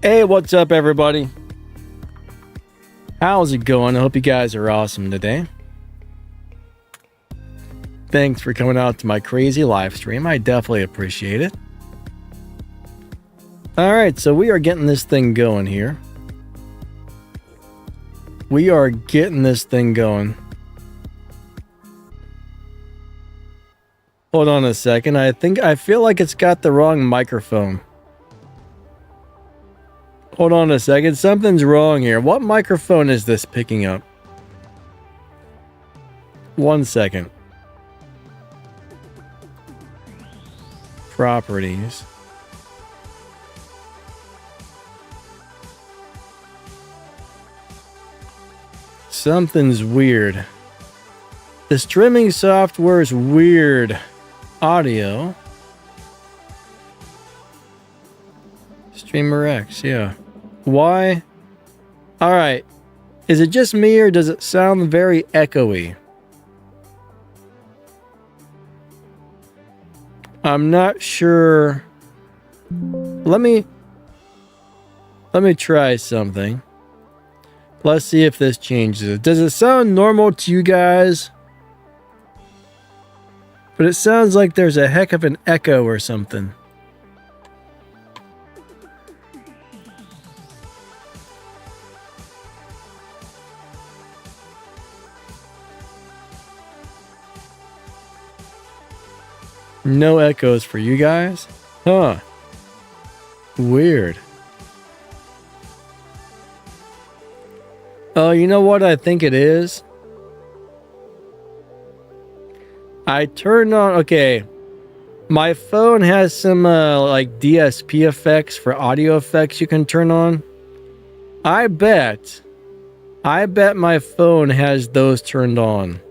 Hey, what's up, everybody? How's it going? I hope you guys are awesome today. Thanks for coming out to my crazy live stream. I definitely appreciate it. All right, so we are getting this thing going here. We are getting this thing going. Hold on a second. I feel like it's got the wrong microphone. Hold on a second. Something's wrong here. What microphone is this picking up? 1 second. Properties. Something's weird. The streaming software is weird. Audio. Streamer X, yeah. Why? Alright. Is it just me or does it sound very echoey? I'm not sure. Let me try something. Let's see if this changes it. Does it sound normal to you guys? But it sounds like there's a heck of an echo or something. No echoes for you guys? Huh. Weird. Oh, you know what I think it is? I turned on... Okay. My phone has some, like, DSP effects for audio effects you can turn on. I bet my phone has those turned on.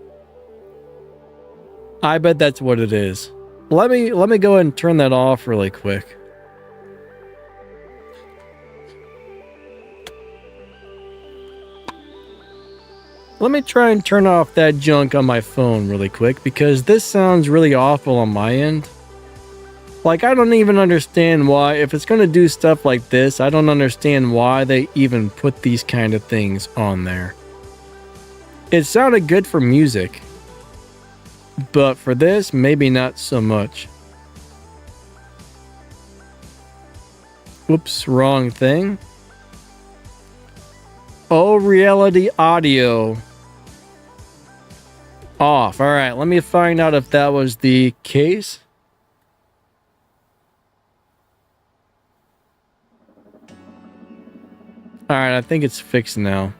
I bet that's what it is. Let me go ahead and turn that off really quick. Let me try and turn off that junk on my phone really quick because this sounds really awful on my end. Like, I don't even understand why, if it's going to do stuff like this, I don't understand why they even put these kind of things on there. It sounded good for music. But for this, maybe not so much. Whoops, wrong thing. Oh, reality audio. Off. All right, let me find out if that was the case. All right, I think it's fixed now.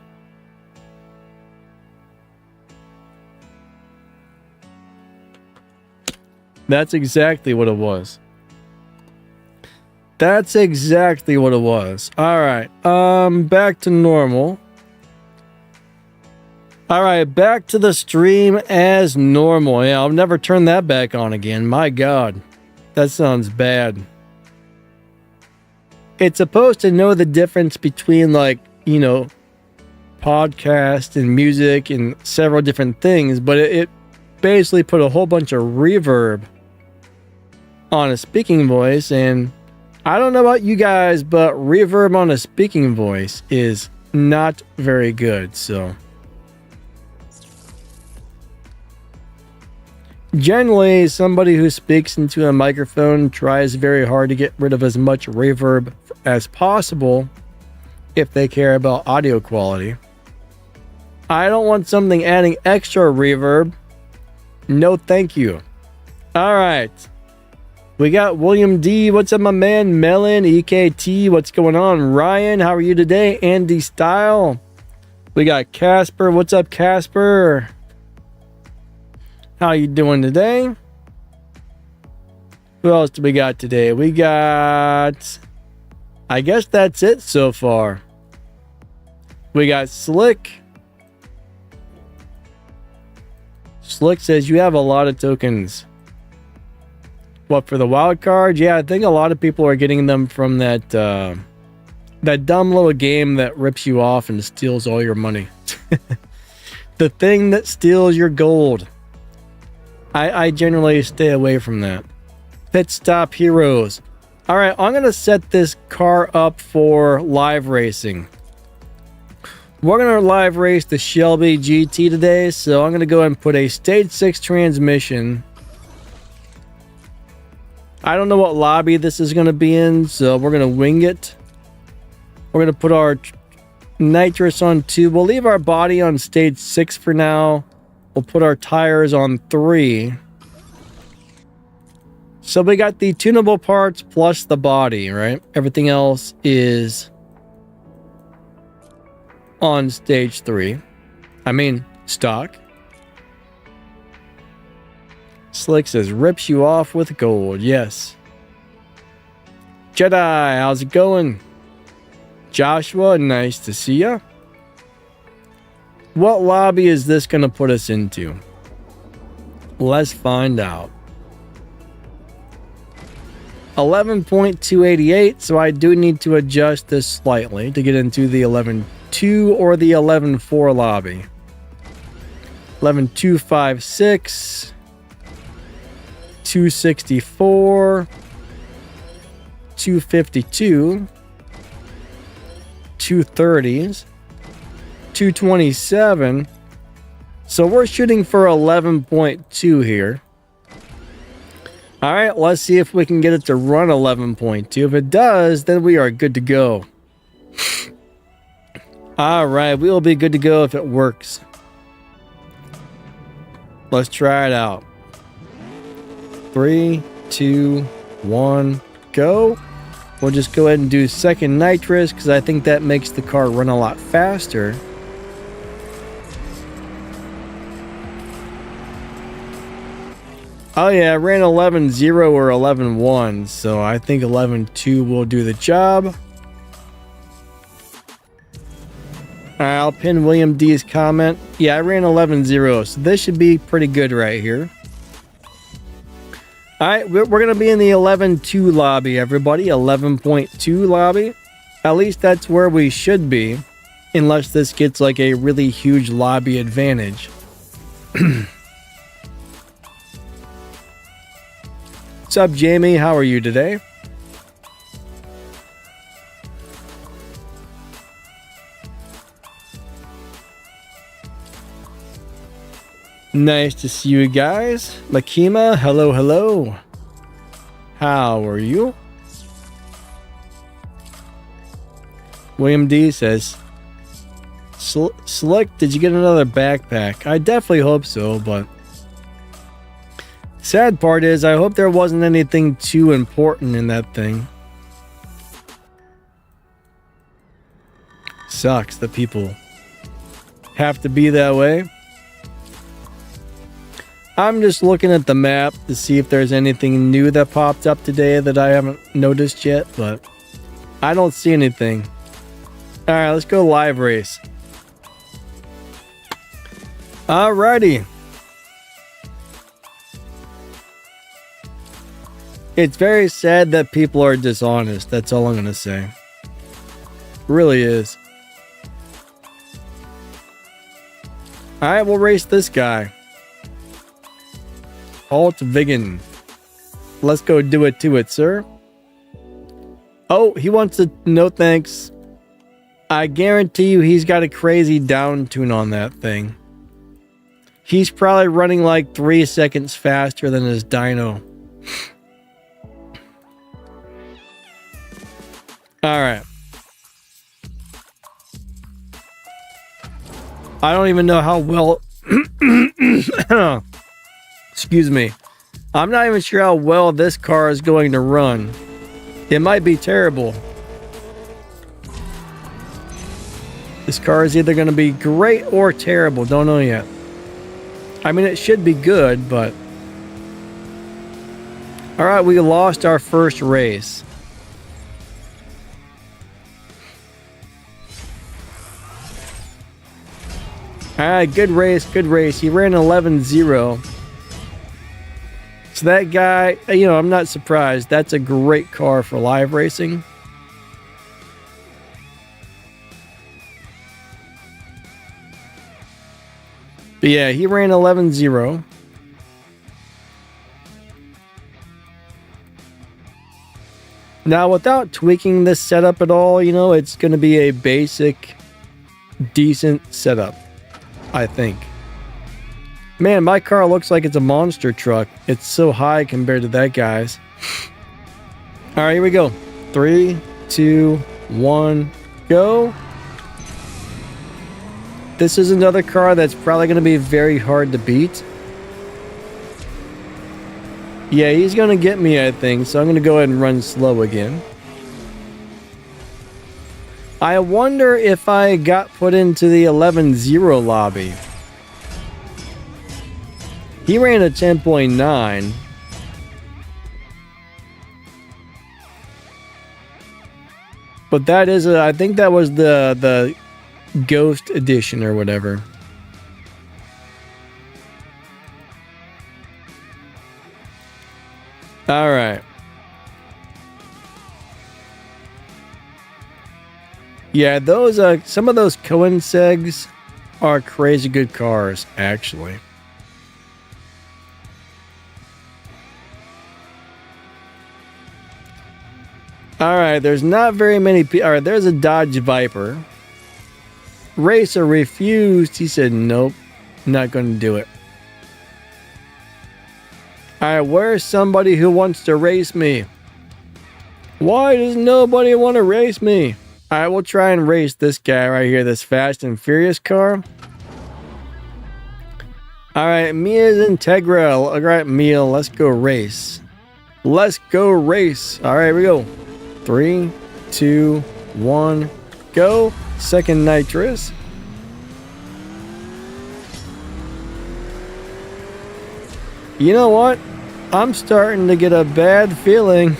That's exactly what it was. That's exactly what it was. All right. Back to normal. All right, back to the stream as normal. Yeah, I'll never turn that back on again. My God. That sounds bad. It's supposed to know the difference between, like, you know, podcast and music and several different things, but it basically put a whole bunch of reverb on a speaking voice, and I don't know about you guys, but reverb on a speaking voice is not very good. So generally, somebody who speaks into a microphone tries very hard to get rid of as much reverb as possible if they care about audio quality. I don't want something adding extra reverb. No, thank you. All right. We got William D. What's up, my man? Melon, EKT. What's going on? Ryan, how are you today? Andy Style. We got Casper. What's up, Casper? How you doing today? Who else do we got today? We got... I guess that's it so far. We got Slick. Slick says you have a lot of tokens. What, for the wild card? Yeah, I think a lot of people are getting them from that that dumb little game that rips you off and steals all your money. The thing that steals your gold. I generally stay away from that. Pit Stop Heroes. All right, I'm going to set this car up for live racing. We're going to live race the Shelby GT today, so I'm going to go ahead and put a stage 6 transmission. I don't know what lobby this is going to be in, so we're going to wing it. We're going to put our nitrous on 2. We'll leave our body on stage 6 for now. We'll put our tires on 3. So we got the tunable parts plus the body, right? Everything else is on stage 3. I mean, stock. Slick says, rips you off with gold. Yes. Jedi, how's it going? Joshua, nice to see ya. What lobby is this going to put us into? Let's find out. 11.288, so I do need to adjust this slightly to get into the 11.2 or the 11.4 lobby. 11.256, 264, 252, 230s, 227. So we're shooting for 11.2 here. All right, let's see if we can get it to run 11.2. If it does, then we are good to go. All right, we will be good to go if it works. Let's try it out. 3, 2, 1, go. We'll just go ahead and do second nitrous because I think that makes the car run a lot faster. Oh yeah, I ran 11.0 or 11.1, so I think 11.2 will do the job. Alright, I'll pin William D's comment. Yeah, I ran 11.0, so this should be pretty good right here. Alright, we're going to be in the 11.2 lobby, everybody. 11.2 lobby. At least that's where we should be, unless this gets like a really huge lobby advantage. What's up, Jamie? How are you today? Nice to see you guys. Makima, hello, hello. How are you? William D says, Slick, did you get another backpack? I definitely hope so, but sad part is I hope there wasn't anything too important in that thing. Sucks that people have to be that way. I'm just looking at the map to see if there's anything new that popped up today that I haven't noticed yet, but I don't see anything. Alright, let's go live race. Alrighty. It's very sad that people are dishonest. That's all I'm going to say. It really is. Alright, we'll race this guy. Alt Vigan. Let's go do it to it, sir. Oh, he wants to no thanks. I guarantee you he's got a crazy down tune on that thing. He's probably running like 3 seconds faster than his dyno. Alright. I don't even know how well... Excuse me. I'm not even sure how well this car is going to run. It might be terrible. This car is either going to be great or terrible. Don't know yet. I mean, it should be good, but... Alright, we lost our first race. Alright, good race, good race. He ran 11.0. So that guy, you know, I'm not surprised. That's a great car for live racing. But yeah, he ran 11.0. Now, without tweaking this setup at all, you know, it's going to be a basic, decent setup, I think. Man, my car looks like it's a monster truck. It's so high compared to that guy's. All right, here we go. 3, 2, 1, go. This is another car that's probably going to be very hard to beat. Yeah, he's going to get me, I think, so I'm going to go ahead and run slow again. I wonder if I got put into the 11-0 lobby. He ran a 10.9. But that is, I think that was the Ghost Edition or whatever. All right. Yeah, those some of those Cohen segs are crazy good cars, actually. All right, there's not very many people. All right, there's a Dodge Viper. Racer refused. He said, nope, not going to do it. All right, where's somebody who wants to race me? Why does nobody want to race me? All right, we'll try and race this guy right here, this Fast and Furious car. All right, Mia's Integra. All right, Mia, let's go race. Let's go race. All right, here we go. 3, 2, 1, go. Second nitrous. You know what? I'm starting to get a bad feeling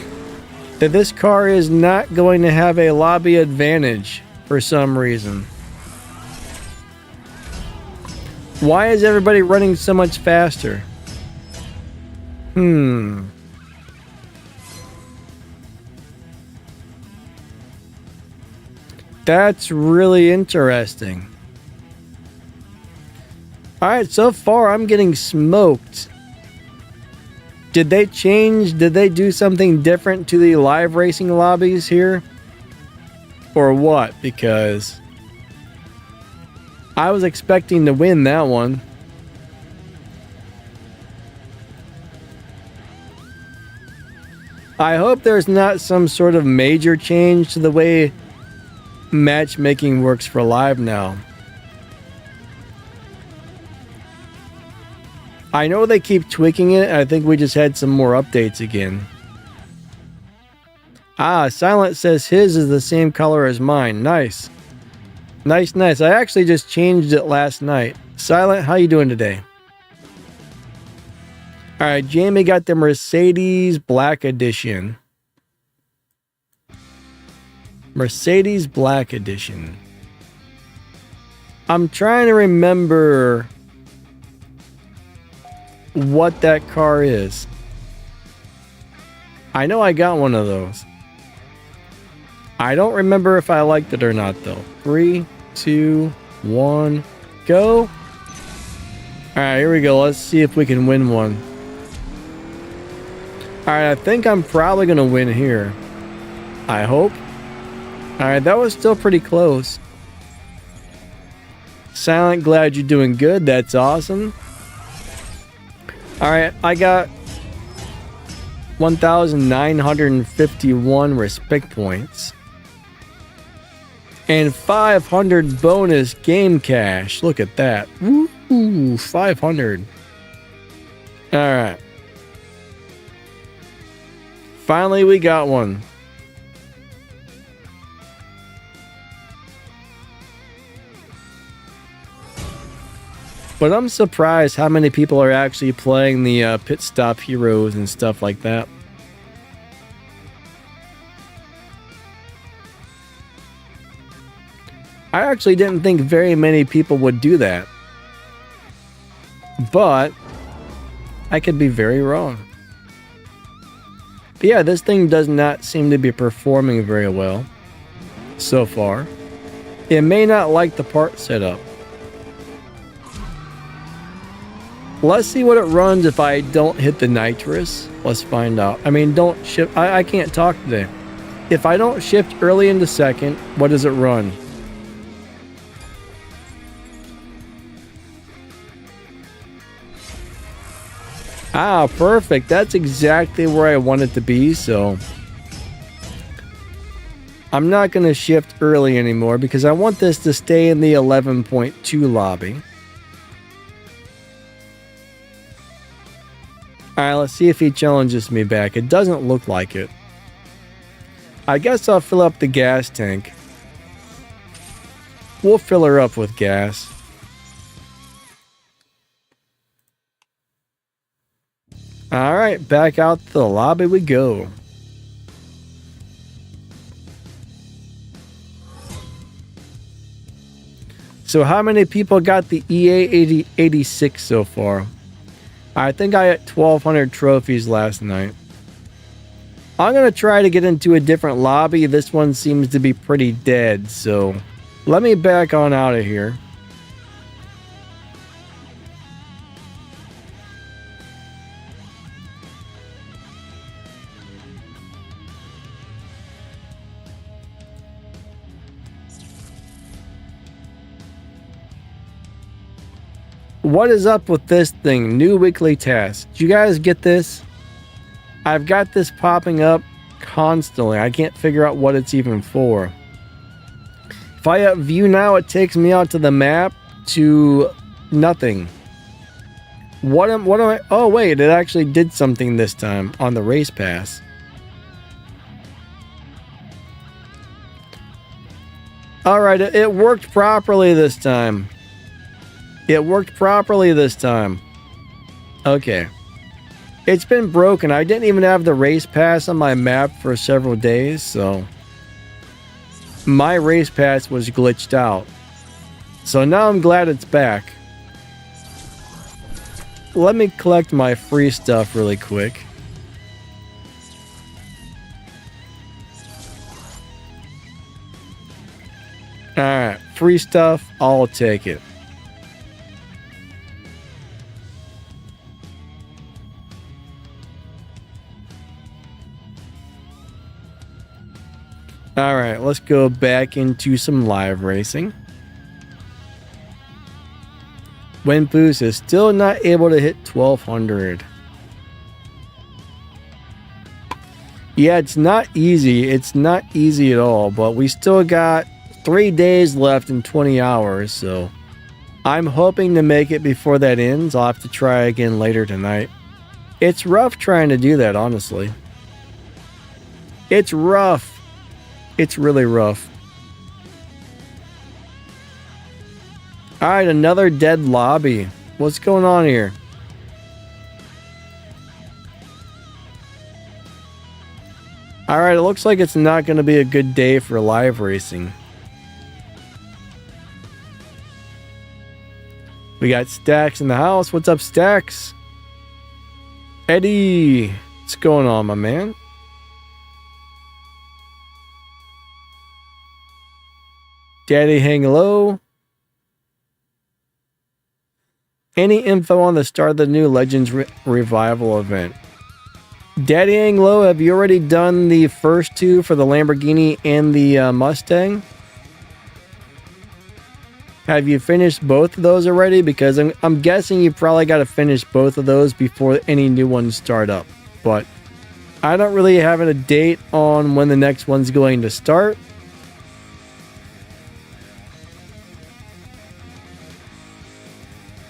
that this car is not going to have a lobby advantage for some reason. Why is everybody running so much faster? That's really interesting. Alright, so far I'm getting smoked. Did they change? Did they do something different to the live racing lobbies here? Or what? Because I was expecting to win that one. I hope there's not some sort of major change to the way matchmaking works for live now. I know they keep tweaking it. I think we just had some more updates again. Ah, Silent says his is the same color as mine. Nice. Nice, nice. I actually just changed it last night. Silent, how you doing today? Alright, Jamie got the Mercedes Black Edition. Mercedes Black Edition. I'm trying to remember what that car is. I know I got one of those. I don't remember if I liked it or not though. 3, 2, 1, go. Alright, here we go. Let's see if we can win one. Alright, I think I'm probably going to win here. I hope. Alright, that was still pretty close. Silent, glad you're doing good. That's awesome. Alright, I got 1,951 respect points. And 500 bonus game cash. Look at that. Ooh, 500. Alright. Finally, we got one. But I'm surprised how many people are actually playing the pit stop heroes and stuff like that. I actually didn't think very many people would do that. But I could be very wrong. But yeah, this thing does not seem to be performing very well so far. It may not like the part setup. Let's see what it runs if I don't hit the nitrous. Let's find out. I mean, don't ship. I can't talk today. If I don't shift early into second, what does it run? Ah, perfect. That's exactly where I want it to be, so I'm not going to shift early anymore because I want this to stay in the 11.2 lobby. Alright, let's see if he challenges me back. It doesn't look like it. I guess I'll fill up the gas tank. We'll fill her up with gas. Alright, back out to the lobby we go. So how many people got the EA 86 so far? I think I had 1,200 trophies last night. I'm going to try to get into a different lobby. This one seems to be pretty dead, so let me back on out of here. What is up with this thing? New weekly task. Did you guys get this? I've got this popping up constantly. I can't figure out what it's even for. If I view now, it takes me out to the map to nothing. What am I? Oh wait, it actually did something this time on the race pass. All right, it worked properly this time. It worked properly this time. Okay. It's been broken. I didn't even have the race pass on my map for several days, so my race pass was glitched out. So now I'm glad it's back. Let me collect my free stuff really quick. Alright, free stuff, I'll take it. Alright, let's go back into some live racing. Wind Boost is still not able to hit 1,200. Yeah, it's not easy. It's not easy at all, but we still got 3 days left in 20 hours, so I'm hoping to make it before that ends. I'll have to try again later tonight. It's rough trying to do that, honestly. It's rough. It's really rough. Alright, another dead lobby. What's going on here? Alright, it looks like it's not going to be a good day for live racing. We got Stacks in the house. What's up, Stacks? Eddie, what's going on, my man? Daddy hang low. Any info on the start of the new Legends Revival event? Daddy hang low, have you already done the first two for the Lamborghini and the Mustang? Have you finished both of those already? Because I'm guessing you probably got to finish both of those before any new ones start up. But I don't really have a date on when the next one's going to start.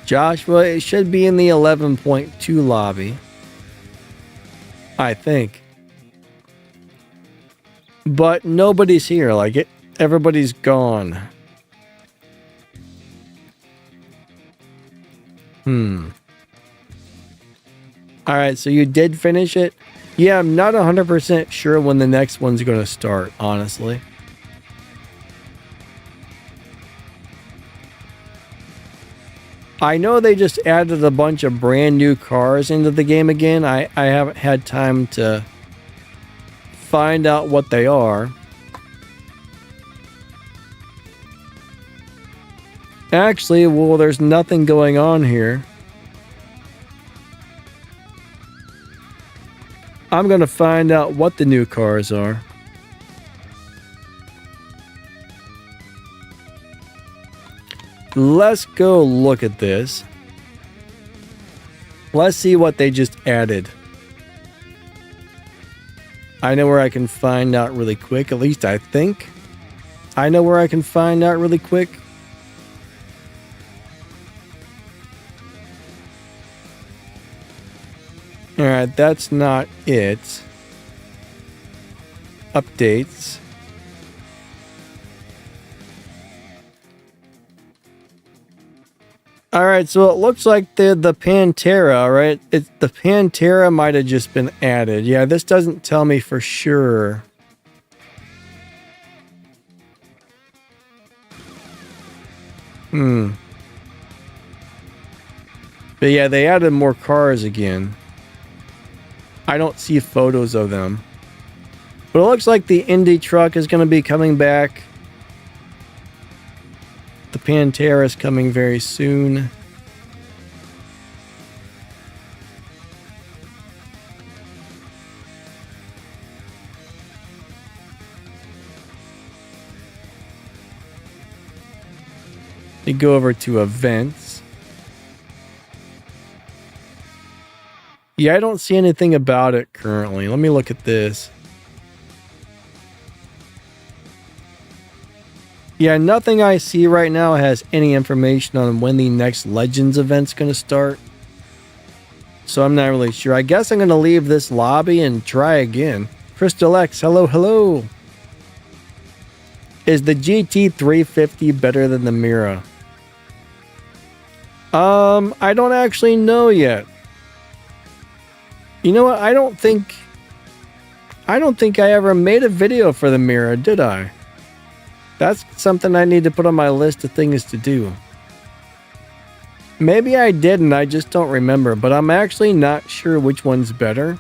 Joshua, it should be in the 11.2 lobby. I think. But nobody's here. Like, everybody's gone. Alright, so you did finish it? Yeah, I'm not 100% sure when the next one's going to start, honestly. I know they just added a bunch of brand new cars into the game again. I haven't had time to find out what they are. Actually, well, there's nothing going on here. I'm going to find out what the new cars are. let's go look at this. Let's see what they just added. I know where I can find out really quick. At least I think I know where I can find out really quick. Alright, that's not it. Updates. Alright, so it looks like the Pantera, right? The Pantera might have just been added. Yeah, this doesn't tell me for sure. But yeah, they added more cars again. I don't see photos of them. But it looks like the Indy truck is going to be coming back. The Pantera is coming very soon. You go over to events. Yeah, I don't see anything about it currently. Let me look at this. Yeah, nothing I see right now has any information on when the next Legends event's going to start. So I'm not really sure. I guess I'm going to leave this lobby and try again. Crystal X, hello, hello. Is the GT350 better than the Mira? I don't actually know yet. You know what? I don't think I ever made a video for the Mira, did I? That's something I need to put on my list of things to do. Maybe I did and I just don't remember, but I'm actually not sure which one's better.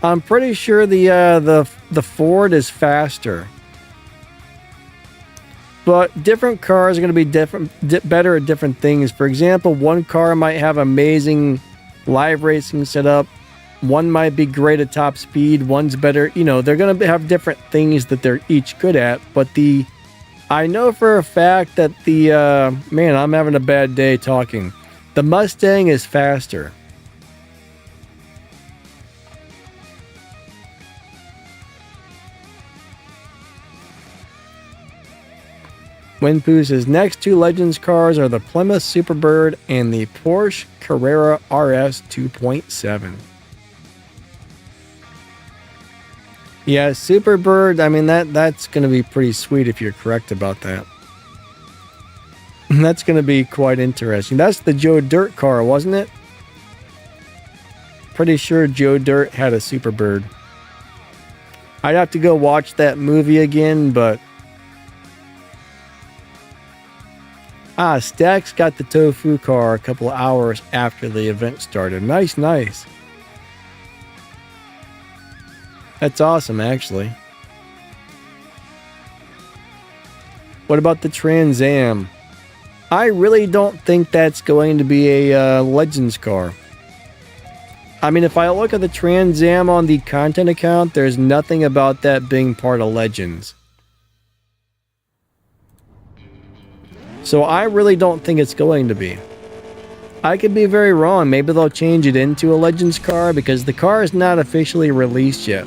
I'm pretty sure the Ford is faster. But different cars are going to be better at different things. For example, one car might have amazing live racing setup. One might be great at top speed. One's better. You know, they're going to have different things that they're each good at. But I know for a fact that man, I'm having a bad day talking. The Mustang is faster. Winpoo says next two Legends cars are the Plymouth Superbird and the Porsche Carrera RS 2.7. Yeah, Superbird, I mean that's going to be pretty sweet if you're correct about that. That's going to be quite interesting. That's the Joe Dirt car, wasn't it? Pretty sure Joe Dirt had a Superbird. I'd have to go watch that movie again, but Stax got the Tofu car a couple of hours after the event started. Nice, nice. That's awesome, actually. What about the Trans Am? I really don't think that's going to be a Legends car. I mean, if I look at the Trans Am on the content account, there's nothing about that being part of Legends. So I really don't think it's going to be. I could be very wrong. Maybe they'll change it into a Legends car because the car is not officially released yet.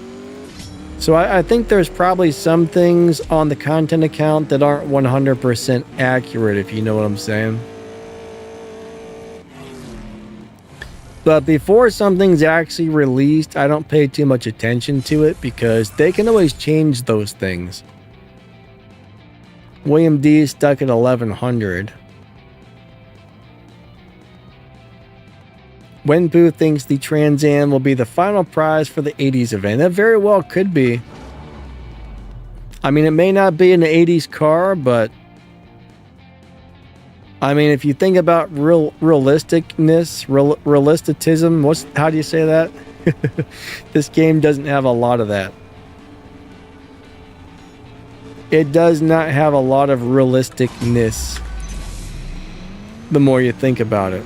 So I think there's probably some things on the content account that aren't 100% accurate, if you know what I'm saying. But before something's actually released, I don't pay too much attention to it because they can always change those things. William D is stuck at 1100. Wenpu thinks the Trans Am will be the final prize for the 80s event. That very well could be. I mean, it may not be an 80s car, but I mean, if you think about realisticism, how do you say that? This game doesn't have a lot of that. It does not have a lot of realisticness the more you think about it.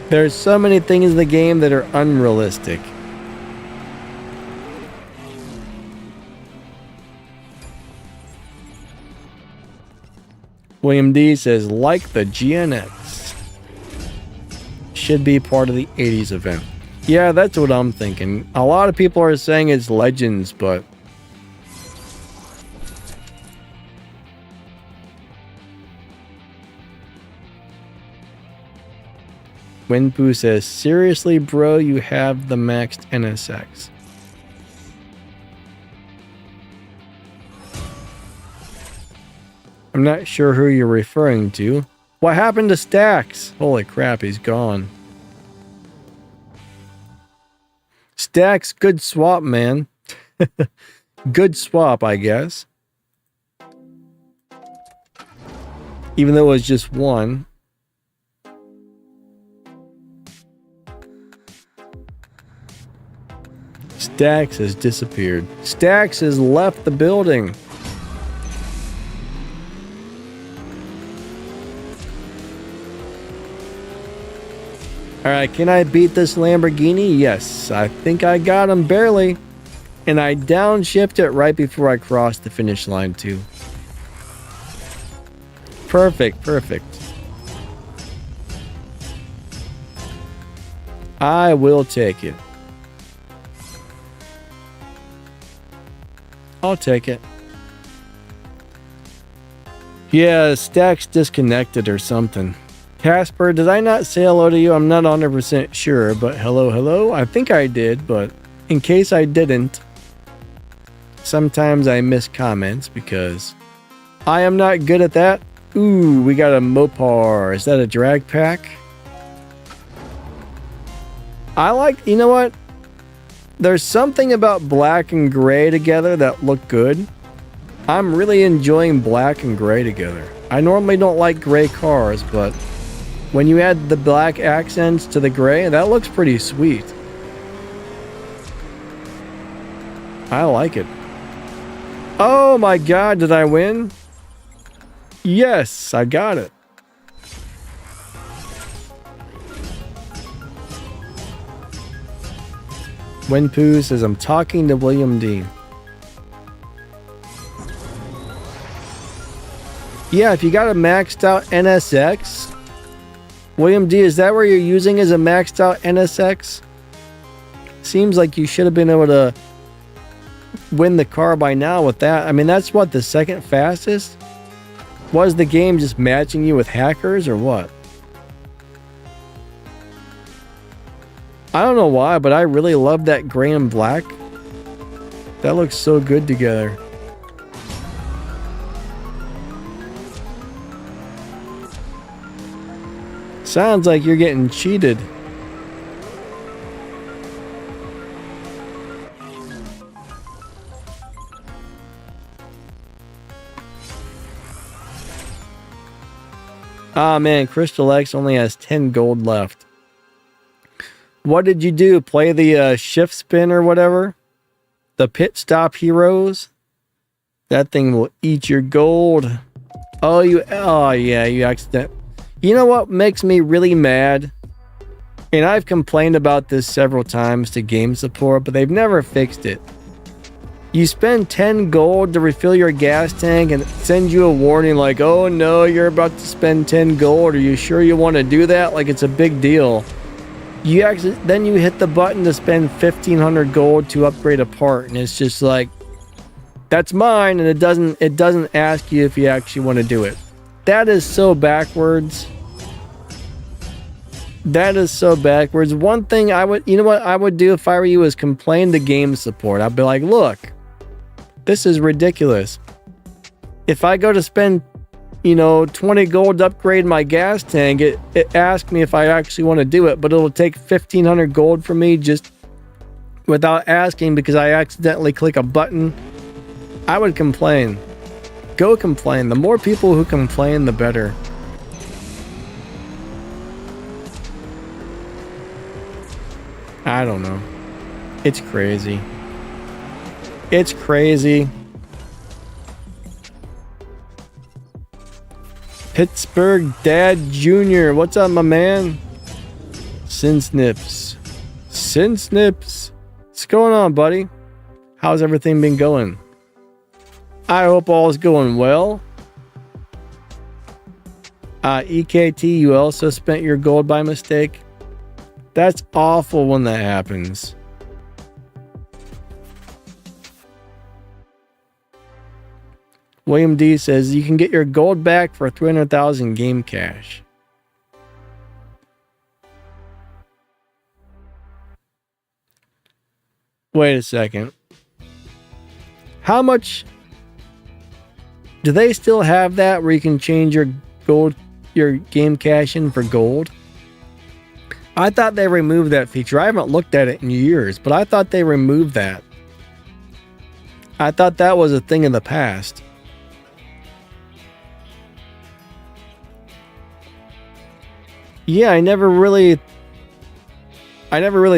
There's so many things in the game that are unrealistic. William D says, like the GNX. Should be part of the 80s event. Yeah, that's what I'm thinking. A lot of people are saying it's Legends, but... Winpoo says, seriously, bro, you have the maxed NSX. I'm not sure who you're referring to. What happened to Stacks? Holy crap, he's gone. Stacks, good swap, man. Good swap, I guess. Even though it was just one. Stacks has disappeared. Stacks has left the building. Alright, can I beat this Lamborghini? Yes, I think I got him barely. And I downshifted it right before I crossed the finish line too. Perfect, perfect. I will take it. I'll take it. Yeah, Stacks disconnected or something. Casper, did I not say hello to you? I'm not 100% sure, but hello, hello? I think I did, but in case I didn't, sometimes I miss comments because I am not good at that. Ooh, we got a Mopar. Is that a drag pack? I like, you know what? There's something about black and gray together that look good. I'm really enjoying black and gray together. I normally don't like gray cars, but when you add the black accents to the gray, that looks pretty sweet. I like it. Oh my god, did I win? Yes, I got it. Winpoo says, I'm talking to William D. Yeah, if you got a maxed out NSX, William D, is that where you're using as a maxed out NSX? Seems like you should have been able to win the car by now with that. I mean, that's what, the second fastest? Was the game just matching you with hackers or what? I don't know why, but I really love that gray and black. That looks so good together. Sounds like you're getting cheated. Ah man, Crystal X only has 10 gold left. What did you do? Play the shift spin or whatever? The pit stop heroes? That thing will eat your gold. Oh yeah, you accident. You know what makes me really mad? And I've complained about this several times to game support, but they've never fixed it. You spend 10 gold to refill your gas tank and it sends you a warning like, oh no, you're about to spend 10 gold. Are you sure you want to do that? Like it's a big deal. Then you hit the button to spend 1,500 gold to upgrade a part, and it's just like, that's mine, and it doesn't ask you if you actually want to do it. That is so backwards. That is so backwards. One thing I would, you know what I would do if I were you is complain to game support. I'd be like, look, this is ridiculous. If I go to spend, 20 gold to upgrade my gas tank, it asks me if I actually want to do it, but it'll take 1,500 gold from me just without asking because I accidentally click a button. I would complain. Go complain. The more people who complain, the better. I don't know. It's crazy. It's crazy. Pittsburgh Dad Jr. What's up, my man? Sinsnips. Sinsnips. What's going on, buddy? How's everything been going? I hope all is going well. EKT, you also spent your gold by mistake. That's awful when that happens. William D says you can get your gold back for 300,000 game cash. Wait a second. How much do they still have that where you can change your gold, your game cash in for gold? I thought they removed that feature. I haven't looked at it in years, but I thought they removed that. I thought that was a thing in the past. Yeah, I never really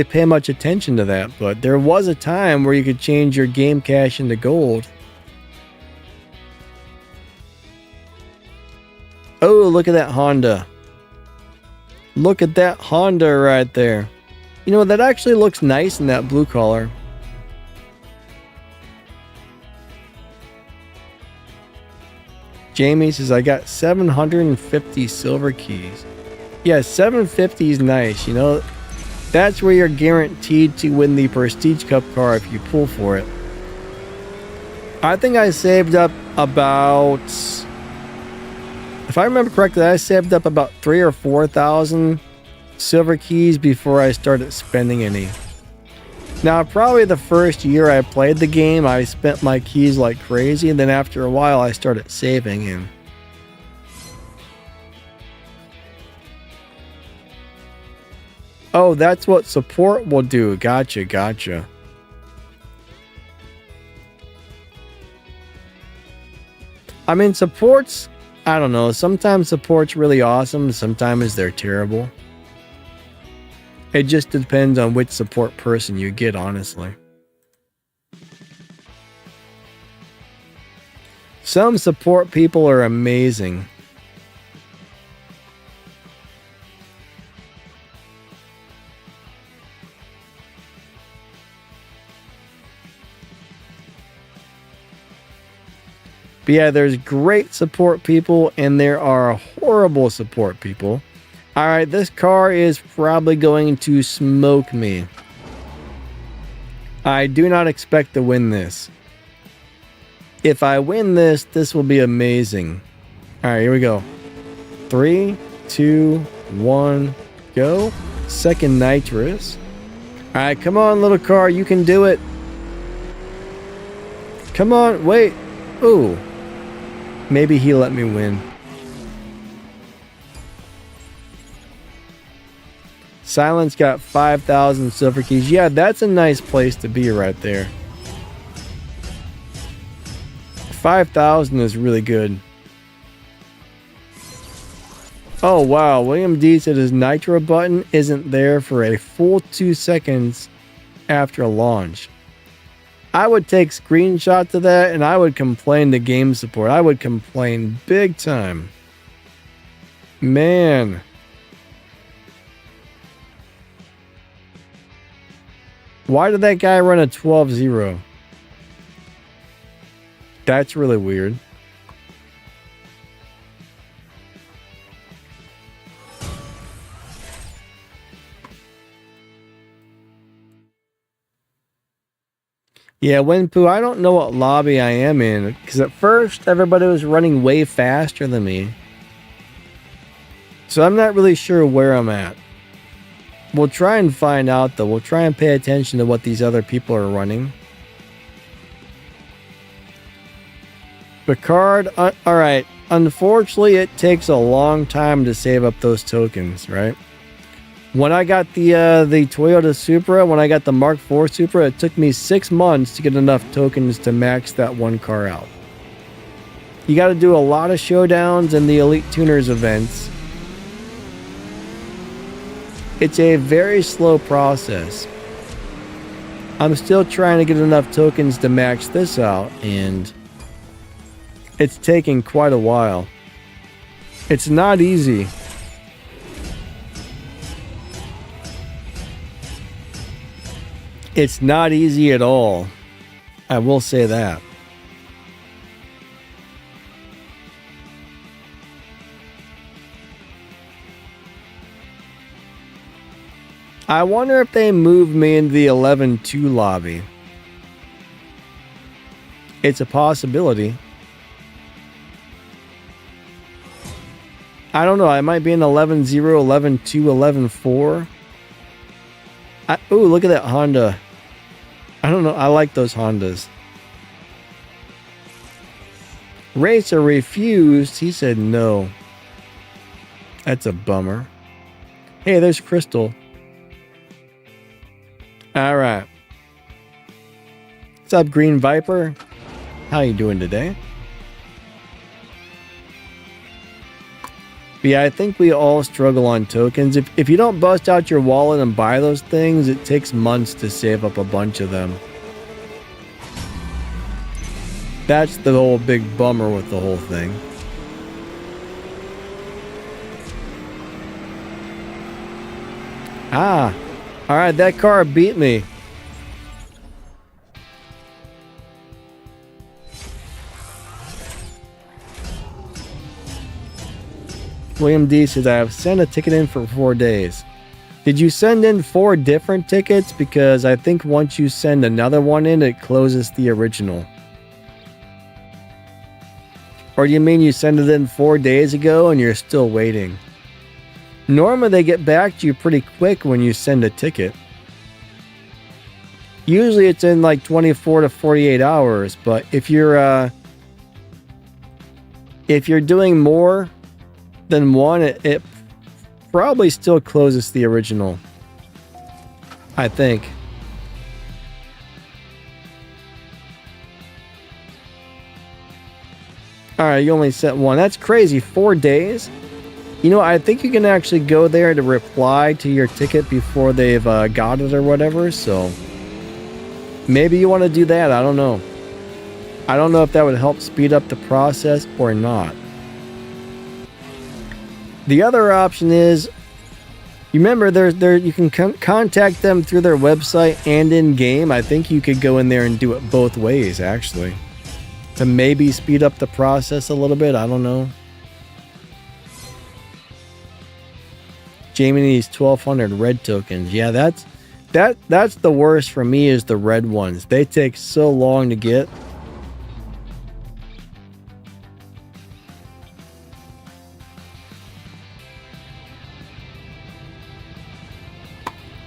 pay much attention to that, but there was a time where you could change your game cash into gold. Oh, look at that Honda. Look at that Honda right there. You know, that actually looks nice in that blue color. Jamie says, I got 750 silver keys. Yeah, 750 is nice, you know. That's where you're guaranteed to win the Prestige Cup car if you pull for it. I think I saved up about, if I remember correctly, I saved up about 3,000 or 4,000 silver keys before I started spending any. Now, probably the first year I played the game, I spent my keys like crazy, and then after a while, I started saving in. Oh, that's what support will do. Gotcha, gotcha. I mean, support's, I don't know, sometimes support's really awesome, sometimes they're terrible. It just depends on which support person you get, honestly. Some support people are amazing. But yeah, there's great support people and there are horrible support people. Alright, this car is probably going to smoke me. I do not expect to win this. If I win this, this will be amazing. Alright, here we go. 3, 2, 1, go. Second nitrous. Alright, come on, little car, you can do it. Come on, wait. Ooh. Maybe he let me win. Silence got 5,000 silver keys. Yeah, that's a nice place to be right there. 5,000 is really good. Oh wow, William D said his Nitro button isn't there for a full 2 seconds after launch. I would take screenshots of that and I would complain to game support. I would complain big time. Man. Why did that guy run a 12-0? That's really weird. Yeah, Winpoo, I don't know what lobby I am in, because at first everybody was running way faster than me. So I'm not really sure where I'm at. We'll try and find out though. We'll try and pay attention to what these other people are running. Picard, alright. Unfortunately, it takes a long time to save up those tokens, right? When I got the Toyota Supra, when I got the Mark IV Supra, it took me 6 months to get enough tokens to max that one car out. You got to do a lot of showdowns and the Elite Tuners events. It's a very slow process. I'm still trying to get enough tokens to max this out, and it's taking quite a while. It's not easy. It's not easy at all. I will say that. I wonder if they moved me into the 11.2 lobby. It's a possibility. I don't know. I might be in 11.0, 11.2, 11.4. Oh, look at that Honda. I don't know. I like those Hondas. Racer refused. He said no. That's a bummer. Hey, there's Crystal. All right. What's up, Green Viper? How you doing today? But yeah, I think we all struggle on tokens. If you don't bust out your wallet and buy those things, it takes months to save up a bunch of them. That's the whole big bummer with the whole thing. Ah, all right, that car beat me. William D says, I have sent a ticket in for 4 days. Did you send in 4 different tickets? Because I think once you send another one in, it closes the original. Or do you mean you sent it in 4 days ago and you're still waiting? Normally they get back to you pretty quick when you send a ticket. Usually it's in like 24 to 48 hours, but if you're doing more than one, it probably still closes the original, I think. All right, you only sent one. That's crazy. 4 days. You know, I think you can actually go there to reply to your ticket before they've got it or whatever. So maybe you want to do that. I don't know. I don't know if that would help speed up the process or not. The other option is, you remember you can contact them through their website and in game. I think you could go in there and do it both ways, actually, to maybe speed up the process a little bit. I don't know. Jamie needs 1,200 red tokens. Yeah, that's the worst for me, is the red ones. They take so long to get.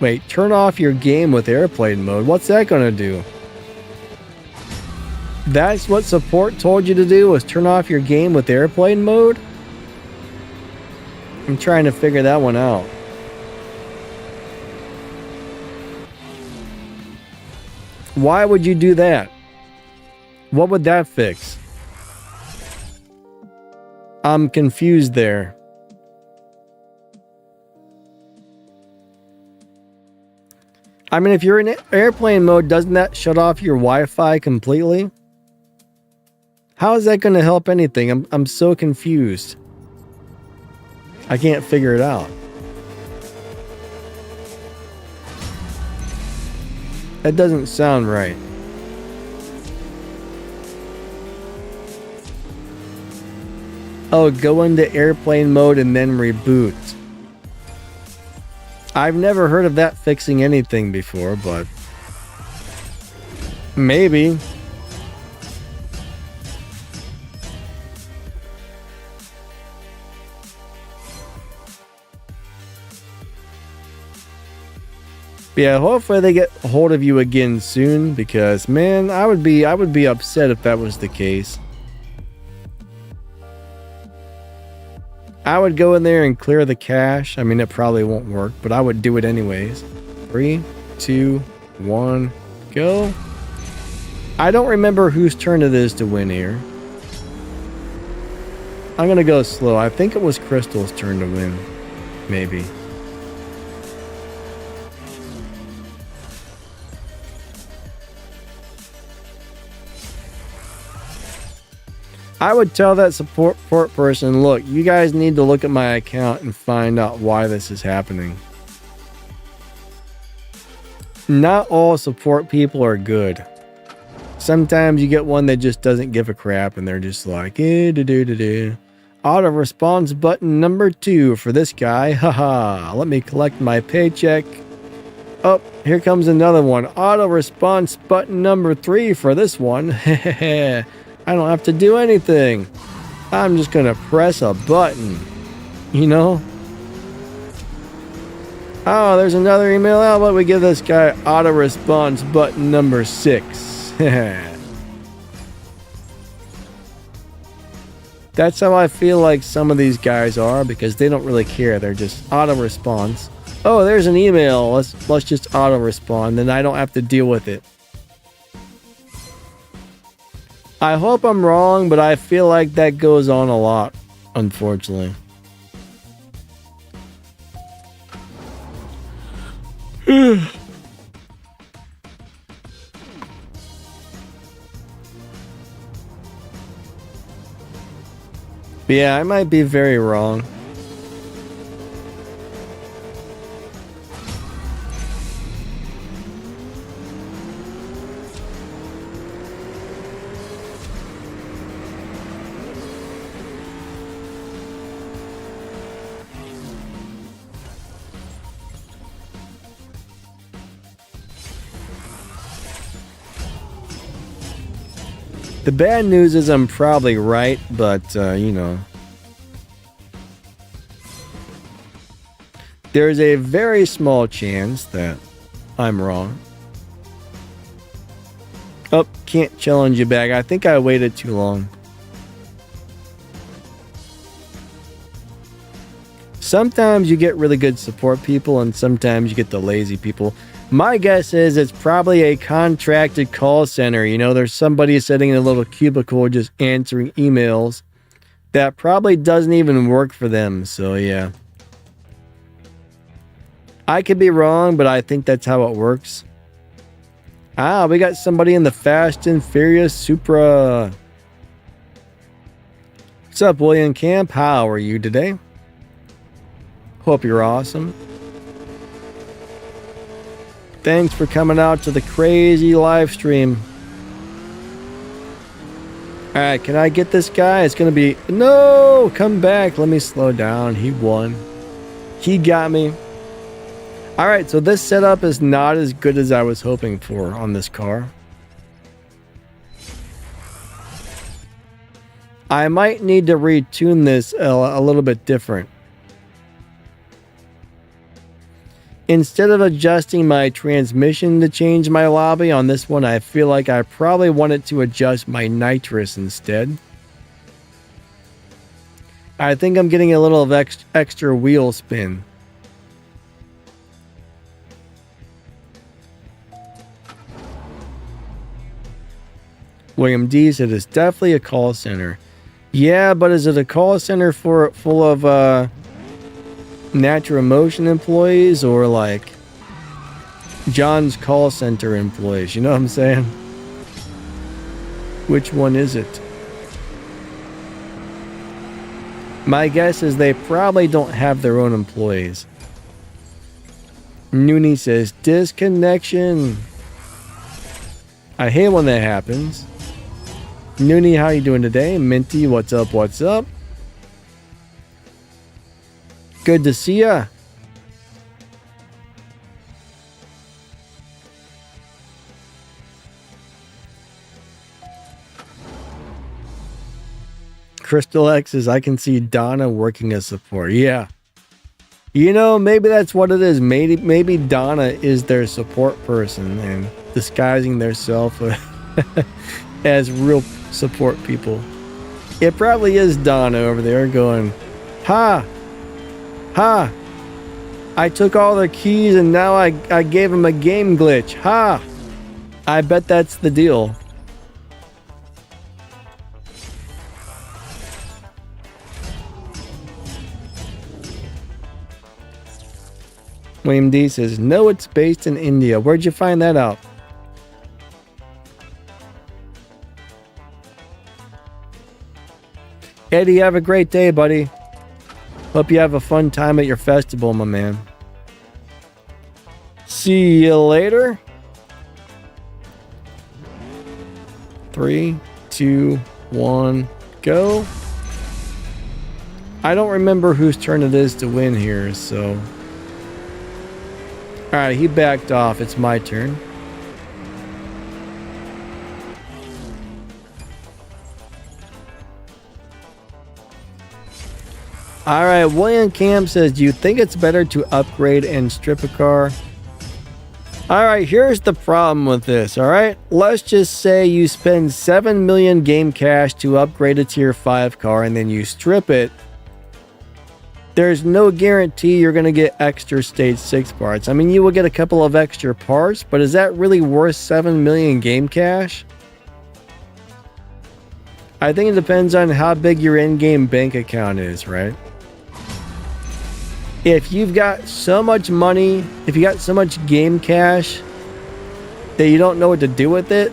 Wait, turn off your game with airplane mode. What's that gonna do? That's what support told you to do, was turn off your game with airplane mode? I'm trying to figure that one out. Why would you do that? What would that fix? I'm confused there. I mean, if you're in airplane mode, doesn't that shut off your Wi-Fi completely? How is that going to help anything? I'm so confused. I can't figure it out. That doesn't sound right. Oh, go into airplane mode and then reboot. I've never heard of that fixing anything before, but maybe. Yeah, hopefully they get a hold of you again soon, because man, I would be upset if that was the case. I would go in there and clear the cache. I mean, it probably won't work, but I would do it anyways. 3, 2, 1, go. I don't remember whose turn it is to win here. I'm gonna go slow. I think it was Crystal's turn to win. Maybe. I would tell that support person, look, you guys need to look at my account and find out why this is happening. Not all support people are good. Sometimes you get one that just doesn't give a crap and they're just like, auto response button number 2 for this guy. Haha, let me collect my paycheck Oh, here comes another one. Auto response button number 3 for this one. I don't have to do anything. I'm just gonna press a button. You know? Oh, there's another email. How about we give this guy auto response button number 6? That's how I feel like some of these guys are, because they don't really care. They're just auto response. Oh, there's an email. Let's just auto respond, then I don't have to deal with it. I hope I'm wrong, but I feel like that goes on a lot, unfortunately. Yeah, I might be very wrong. The bad news is I'm probably right, but, you know. There's a very small chance that I'm wrong. Oh, can't challenge you back. I think I waited too long. Sometimes you get really good support people, and sometimes you get the lazy people. My guess is it's probably a contracted call center. You know, there's somebody sitting in a little cubicle just answering emails that probably doesn't even work for them. So, yeah. I could be wrong, but I think that's how it works. Ah, we got somebody in the Fast and Furious Supra. What's up, William Camp? How are you today? Hope you're awesome. Thanks for coming out to the crazy live stream. Alright, can I get this guy? It's gonna be... No! Come back. Let me slow down. He won. He got me. Alright, so this setup is not as good as I was hoping for on this car. I might need to retune this a little bit different. Instead of adjusting my transmission to change my lobby on this one, I feel like I probably wanted to adjust my nitrous instead. I think I'm getting a little of extra wheel spin. William D said it's definitely a call center. Yeah, but is it a call center full of Natural Motion employees, or like John's call center employees? You know what I'm saying? Which one is it? My guess is they probably don't have their own employees. Noonie says disconnection. I hate when that happens. Noonie, how you doing today? Minty, what's up? What's up? Good to see ya. Crystal X says, I can see Donna working as support. Yeah. You know, maybe that's what it is. Maybe Donna is their support person and disguising themselves as real support people. It probably is Donna over there going, ha! Ha! I took all their keys and now I gave them a game glitch. Ha! I bet that's the deal. William D says, no, it's based in India. Where'd you find that out? Eddie, have a great day, buddy. Hope you have a fun time at your festival, my man. See you later. 3, 2, 1, go. I don't remember whose turn it is to win here, so... Alright, he backed off. It's my turn. Alright, William Camp says, do you think it's better to upgrade and strip a car? Alright, here's the problem with this, alright? Let's just say you spend 7 million game cash to upgrade a tier 5 car and then you strip it. There's no guarantee you're going to get extra stage 6 parts. I mean, you will get a couple of extra parts, but is that really worth 7 million game cash? I think it depends on how big your in-game bank account is, right? If you've got so much money, if you got so much game cash that you don't know what to do with it,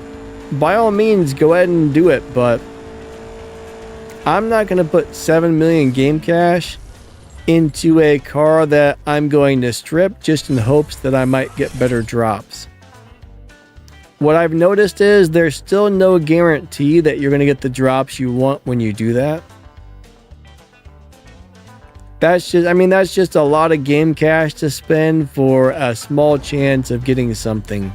by all means, go ahead and do it. But I'm not going to put 7 million game cash into a car that I'm going to strip just in hopes that I might get better drops. What I've noticed is there's still no guarantee that you're going to get the drops you want when you do that. That's just a lot of game cash to spend for a small chance of getting something.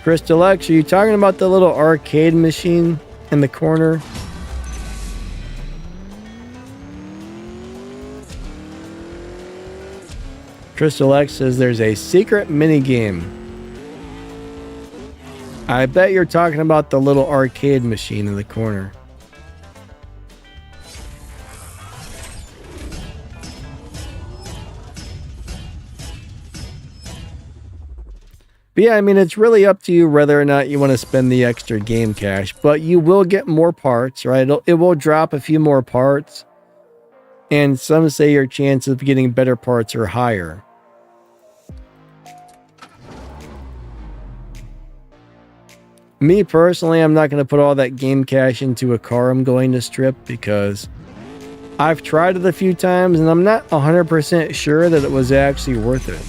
Crystal X, are you talking about the little arcade machine in the corner? Crystal X says there's a secret mini game. I bet you're talking about the little arcade machine in the corner. But yeah, I mean, it's really up to you whether or not you want to spend the extra game cash, but you will get more parts, right? It will drop a few more parts, and some say your chance of getting better parts are higher. Me personally, I'm not going to put all that game cash into a car I'm going to strip because I've tried it a few times and I'm not 100% sure that it was actually worth it.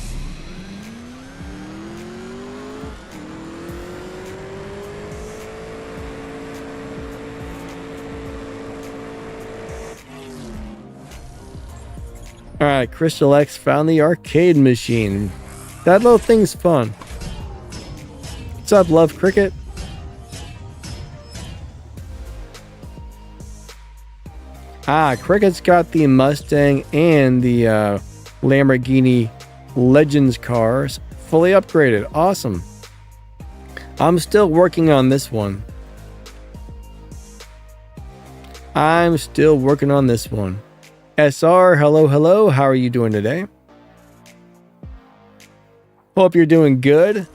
Alright, Crystal X found the arcade machine. That little thing's fun. What's up, Love Cricket? Cricket's got the Mustang and the Lamborghini Legends cars fully upgraded. Awesome. I'm still working on this one. SR, hello. How are you doing today? Hope you're doing good.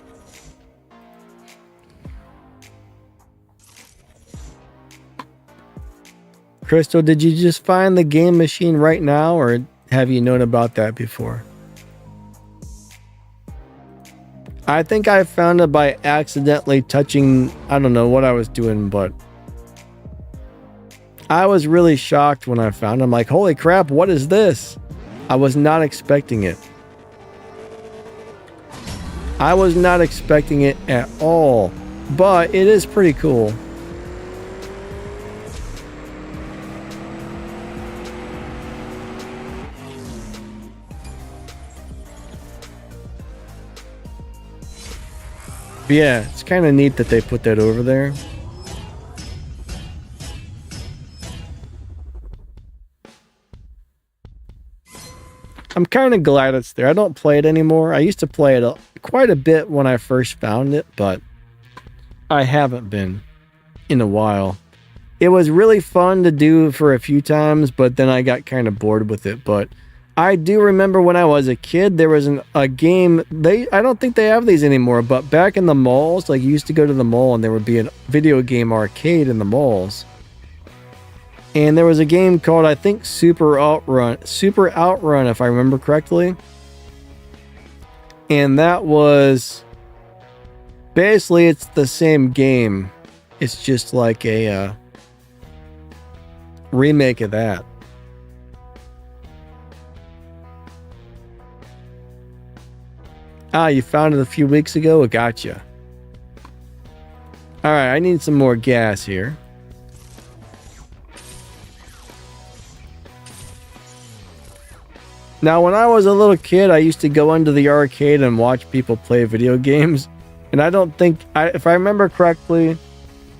Crystal, did you just find the game machine right now, or have you known about that before? I think I found it by accidentally touching, I don't know what I was doing, but I was really shocked when I found it. I'm like, holy crap, what is this? I was not expecting it. I was not expecting it at all, but it is pretty cool. But yeah, it's kind of neat that they put that over there. I'm kind of glad it's there. I don't play it anymore. I used to play it quite a bit when I first found it, but I haven't been in a while. It was really fun to do for a few times, but then I got kind of bored with it. But I do remember when I was a kid, there was a game. I don't think they have these anymore, but back in the malls, like you used to go to the mall and there would be a video game arcade in the malls. And there was a game called, I think, Super Outrun, if I remember correctly. And that was basically, it's the same game. It's just like a remake of that. You found it a few weeks ago? Gotcha. Alright, I need some more gas here. Now, when I was a little kid, I used to go into the arcade and watch people play video games. And I don't think, if I remember correctly,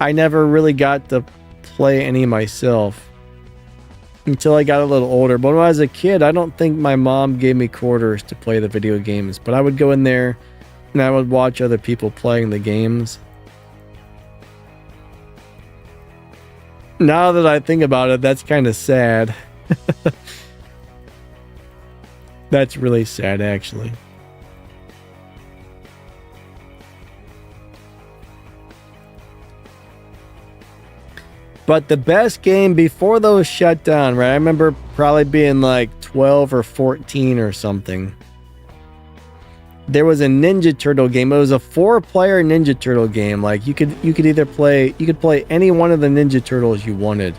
I never really got to play any myself until I got a little older. But when I was a kid, I don't think my mom gave me quarters to play the video games. But I would go in there and I would watch other people playing the games. Now that I think about it, that's kind of sad. That's really sad, actually. But the best game before those shut down, right? I remember probably being like 12 or 14 or something. There was a Ninja Turtle game. It was a 4-player Ninja Turtle game. Like you could either play, you could play any one of the Ninja Turtles you wanted.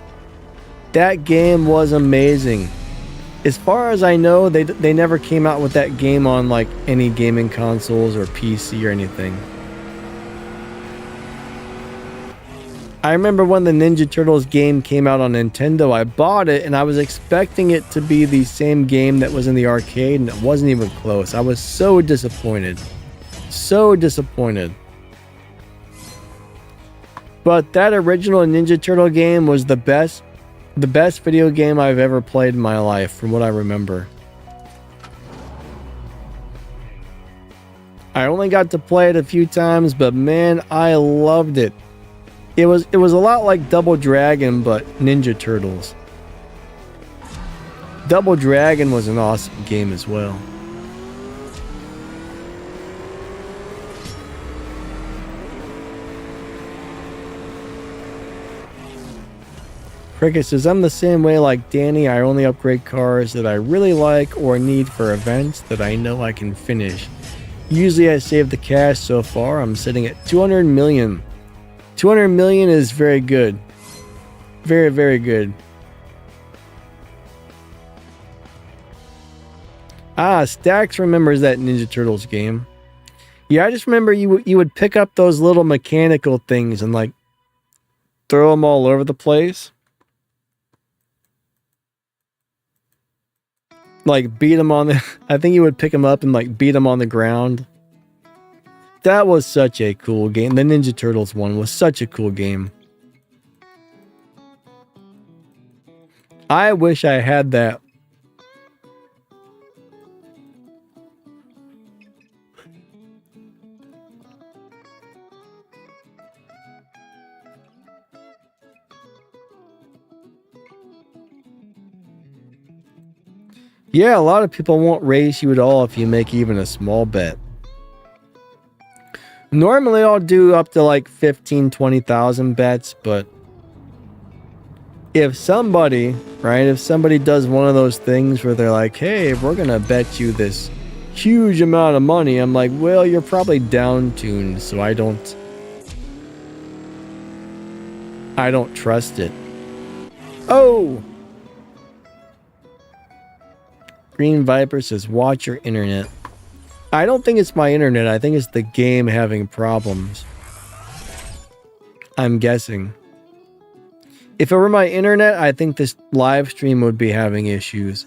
That game was amazing. As far as I know, they never came out with that game on like any gaming consoles or PC or anything. I remember when the Ninja Turtles game came out on Nintendo, I bought it and I was expecting it to be the same game that was in the arcade, and it wasn't even close. I was so disappointed. So disappointed. But that original Ninja Turtle game was the best video game I've ever played in my life, from what I remember. I only got to play it a few times, but man, I loved it. It was a lot like Double Dragon, but Ninja Turtles. Double Dragon was an awesome game as well. Cricket says, I'm the same way like Danny. I only upgrade cars that I really like or need for events that I know I can finish. Usually I save the cash. So far I'm sitting at 200 million. 200 million is very good. Very, very good. Stax remembers that Ninja Turtles game. Yeah, I just remember you would pick up those little mechanical things and like throw them all over the place. Like beat them on the... I think you would pick them up and like beat them on the ground. That was such a cool game. The Ninja Turtles one was such a cool game. I wish I had that. Yeah, a lot of people won't race you at all if you make even a small bet. Normally I'll do up to like 15, 20,000 bets, but if somebody, right, if somebody does one of those things where they're like, hey, we're going to bet you this huge amount of money, I'm like, well, you're probably down-tuned, so I don't trust it. Oh! Green Viper says, watch your internet. I don't think it's my internet. I think it's the game having problems. I'm guessing. If it were my internet, I think this live stream would be having issues.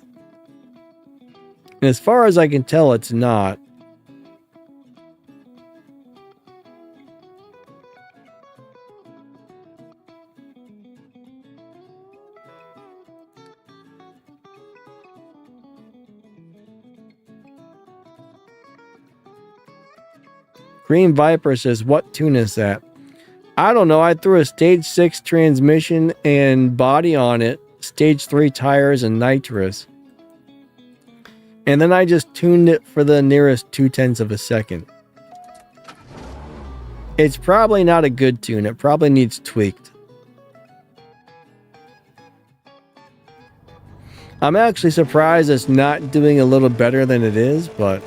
And as far as I can tell, it's not. Green Viper says, what tune is that? I don't know. I threw a stage 6 transmission and body on it, stage 3 tires and nitrous. And then I just tuned it for the nearest 0.2 of a second. It's probably not a good tune. It probably needs tweaked. I'm actually surprised it's not doing a little better than it is, but...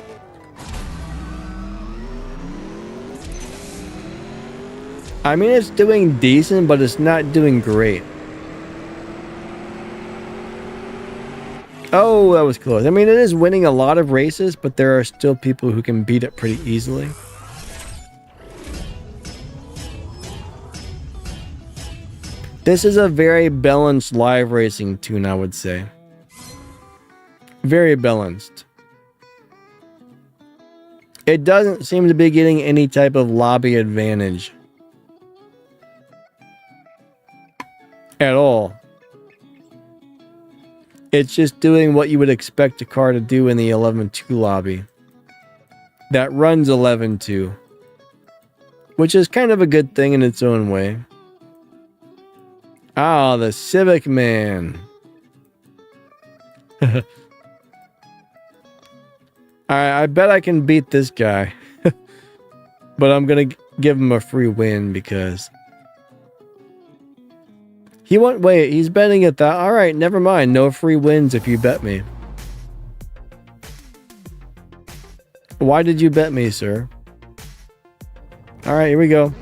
I mean, it's doing decent, but it's not doing great. Oh, that was close. I mean, it is winning a lot of races, but there are still people who can beat it pretty easily. This is a very balanced live racing tune, I would say. Very balanced. It doesn't seem to be getting any type of lobby advantage at all. It's just doing what you would expect a car to do in the 11.2 lobby that runs 11.2, which is kind of a good thing in its own way. Ah, the Civic Man. I bet I can beat this guy. But I'm going to give him a free win because he won't wait. He's betting at that. All right, never mind. No free wins if you bet me. Why did you bet me, sir? All right, here we go.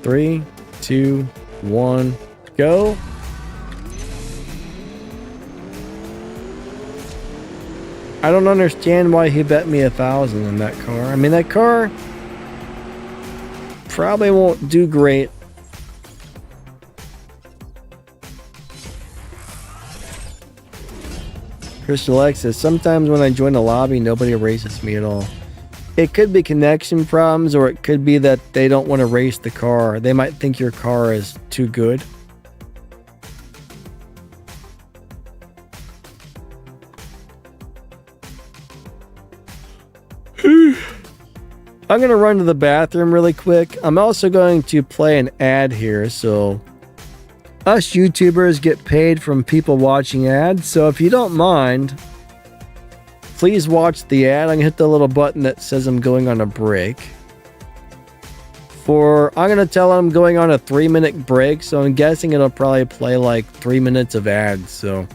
3, 2, 1, go. I don't understand why he bet me 1,000 in that car. I mean, that car probably won't do great. Crystal X says, sometimes when I join a lobby, nobody races me at all. It could be connection problems, or it could be that they don't want to race the car. They might think your car is too good. I'm going to run to the bathroom really quick. I'm also going to play an ad here. So us YouTubers get paid from people watching ads. So if you don't mind, please watch the ad. I'm going to hit the little button that says I'm going on a break. I'm going to tell them I'm going on a 3-minute break. So I'm guessing it'll probably play like 3 minutes of ads. So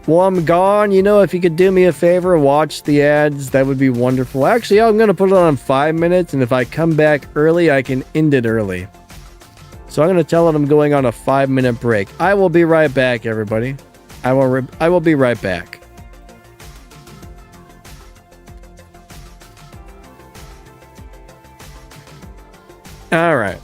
while I'm gone, if you could do me a favor, watch the ads, that would be wonderful. Actually, I'm going to put it on 5 minutes, and if I come back early, I can end it early. So I'm going to tell it I'm going on a 5-minute break. I will be right back, everybody. I will be right back. All right.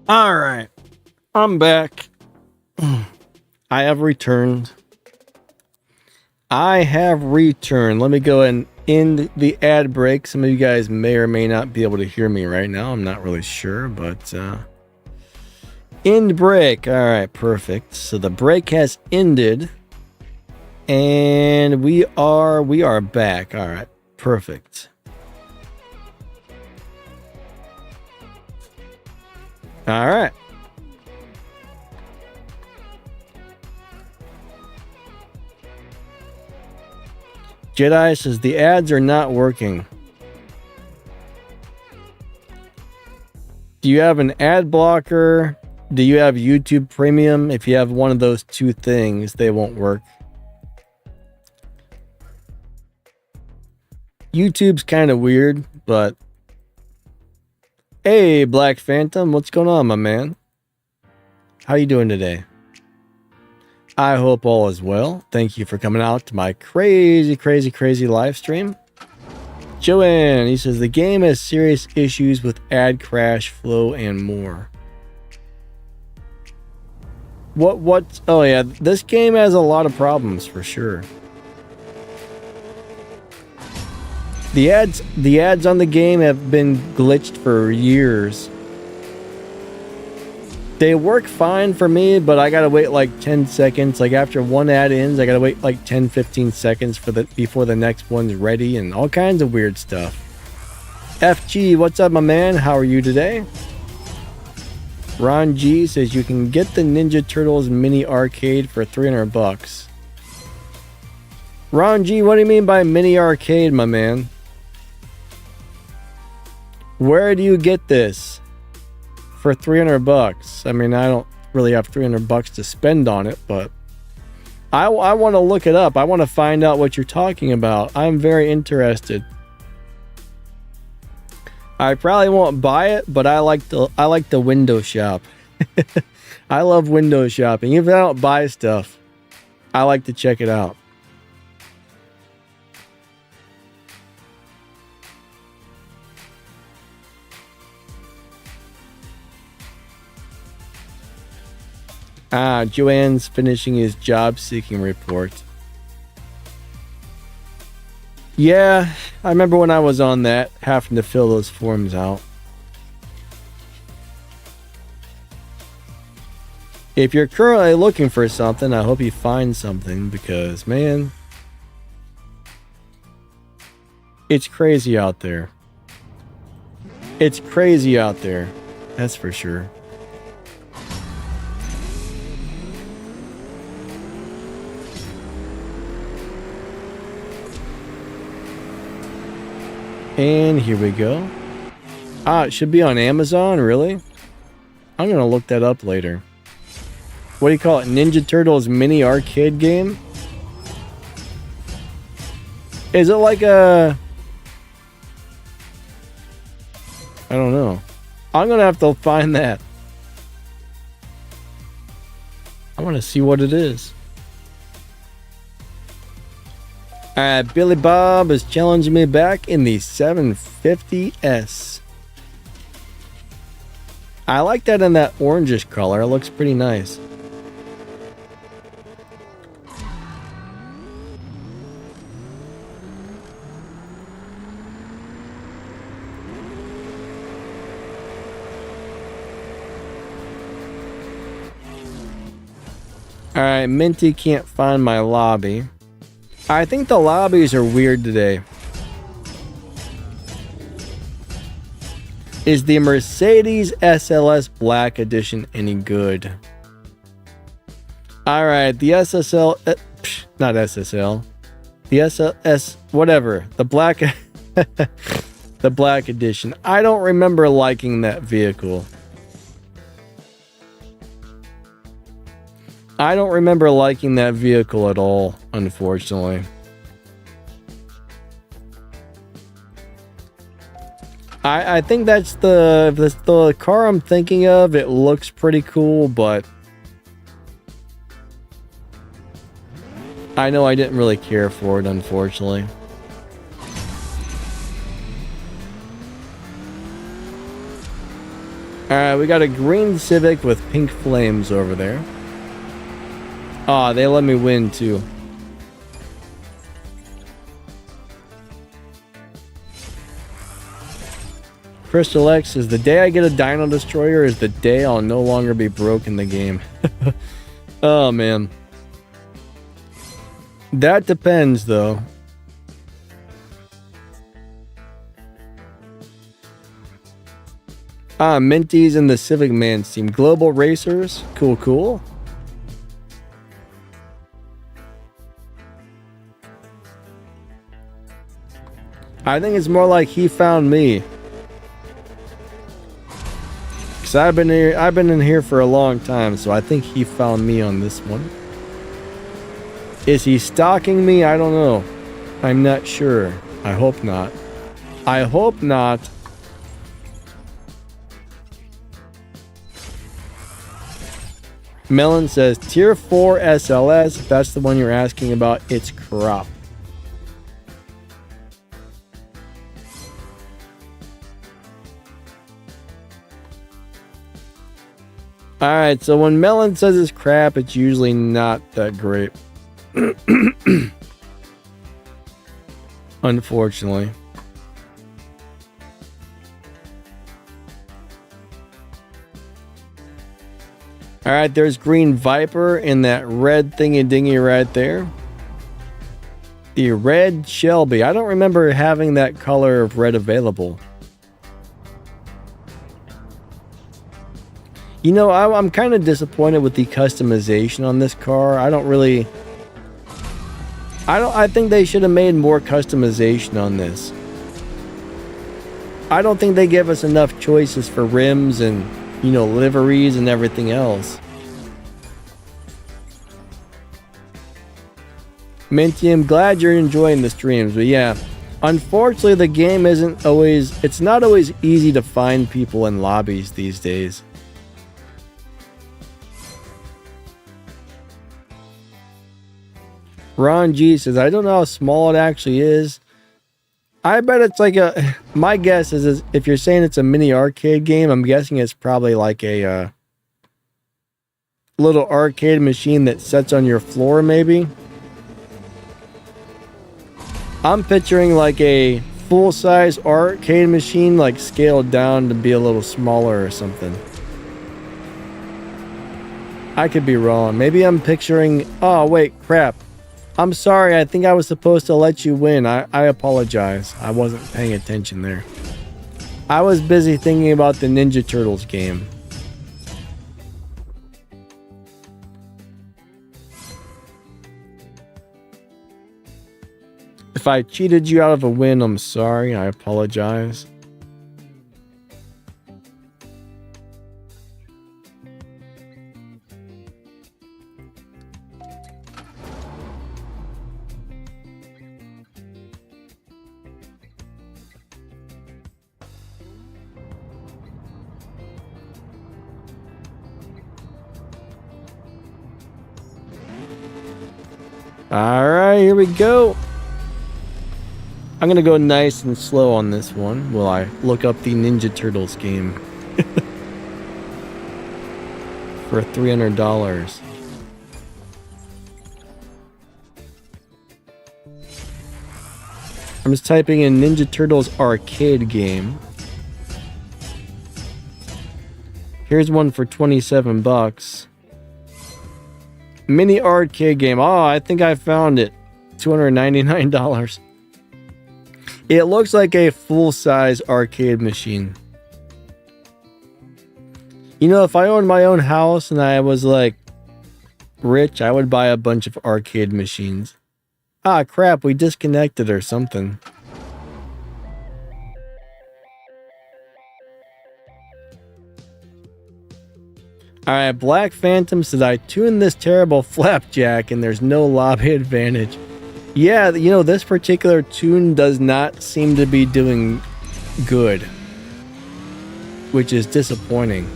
All right, I'm back. I have returned. Let me go and end the ad break. Some of you guys may or may not be able to hear me right now. I'm not really sure, but end break. All right, perfect. So the break has ended, and we are back. All right, perfect. All right. Jedi says the ads are not working. Do you have an ad blocker? Do you have YouTube Premium? If you have one of those two things, they won't work. YouTube's kind of weird, but hey, Black Phantom, what's going on, my man? How you doing today? I hope all is well. Thank you for coming out to my crazy live stream. Joanne, he says the game has serious issues with ad crash, flow, and more. What? Oh yeah, this game has a lot of problems for sure. The ads on the game have been glitched for years. They work fine for me, but I gotta wait like 10 seconds. Like after one ad ends, I gotta wait like 10-15 seconds before the next one's ready, and all kinds of weird stuff. FG, what's up, my man? How are you today? Ron G says you can get the Ninja Turtles mini arcade for $300. Ron G, what do you mean by mini arcade, my man? Where do you get this for $300? I mean, I don't really have $300 to spend on it, but I want to look it up. I want to find out what you're talking about. I'm very interested. I probably won't buy it, but I like the window shop. I love window shopping. Even if I don't buy stuff, I like to check it out. Joanne's finishing his job-seeking report. Yeah, I remember when I was on that, having to fill those forms out. If you're currently looking for something, I hope you find something, because, man, it's crazy out there. It's crazy out there, that's for sure. And here we go. It should be on Amazon, really? I'm gonna look that up later. What do you call it? Ninja Turtles mini arcade game? Is it like a... I don't know. I'm gonna have to find that. I want to see what it is. Billy Bob is challenging me back in the 750S. I like that in that orangish color. It looks pretty nice. Alright, Minty can't find my lobby. I think the lobbies are weird today. Is the Mercedes SLS Black Edition any good? Alright, the SSL... not SSL. The SLS... whatever. The Black... the Black Edition. I don't remember liking that vehicle. I don't remember liking that vehicle at all, unfortunately. I think that's the car I'm thinking of. It looks pretty cool, but I know I didn't really care for it, unfortunately. Alright, we got a green Civic with pink flames over there. Ah, they let me win too. Crystal X says, the day I get a Dino Destroyer is the day I'll no longer be broke in the game. Oh, man. That depends, though. Ah, Minty's in the Civic Man's team. Global Racers. Cool, cool. I think it's more like he found me. Cause I've been in here for a long time, so I think he found me on this one. Is he stalking me? I don't know. I'm not sure. I hope not. I hope not. Melon says, Tier 4 SLS, if that's the one you're asking about, it's crop. Alright, so when Melon says it's crap, it's usually not that great. Unfortunately. Alright, there's Green Viper in that red thingy-dingy right there. The red Shelby. I don't remember having that color of red available. You know, I'm kind of disappointed with the customization on this car. I think they should have made more customization on this. I don't think they give us enough choices for rims and, you know, liveries and everything else. Minty, I'm glad you're enjoying the streams, but yeah, unfortunately the game it's not always easy to find people in lobbies these days. Ron G says, I don't know how small it actually is. I bet it's like my guess is if you're saying it's a mini arcade game, I'm guessing it's probably like a little arcade machine that sits on your floor, maybe. I'm picturing like a full-size arcade machine, like scaled down to be a little smaller or something. I could be wrong. Maybe I'm picturing... Oh, wait, crap. I'm sorry, I think I was supposed to let you win. I apologize. I wasn't paying attention there. I was busy thinking about the Ninja Turtles game. If I cheated you out of a win, I'm sorry. I apologize. Alright, here we go. I'm gonna go nice and slow on this one while I look up the Ninja Turtles game. For $300. I'm just typing in Ninja Turtles arcade game. Here's one for 27 bucks. Mini arcade game. Oh, I think I found it. $299. It looks like a full-size arcade machine. You know, if I owned my own house and I was like rich, I would buy a bunch of arcade machines. Ah, crap, we disconnected or something. Alright, Black Phantom says, I tuned this terrible flapjack and there's no lobby advantage. Yeah, you know, this particular tune does not seem to be doing good. Which is disappointing.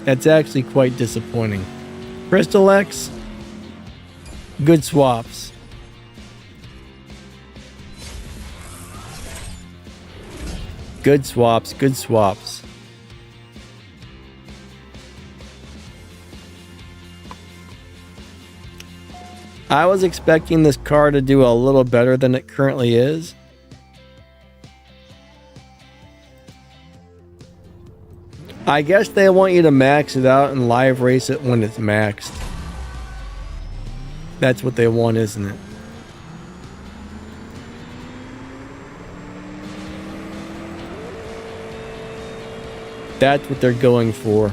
That's actually quite disappointing. Crystal X, good swaps. Good swaps, good swaps. I was expecting this car to do a little better than it currently is. I guess they want you to max it out and live race it when it's maxed. That's what they want, isn't it? That's what they're going for.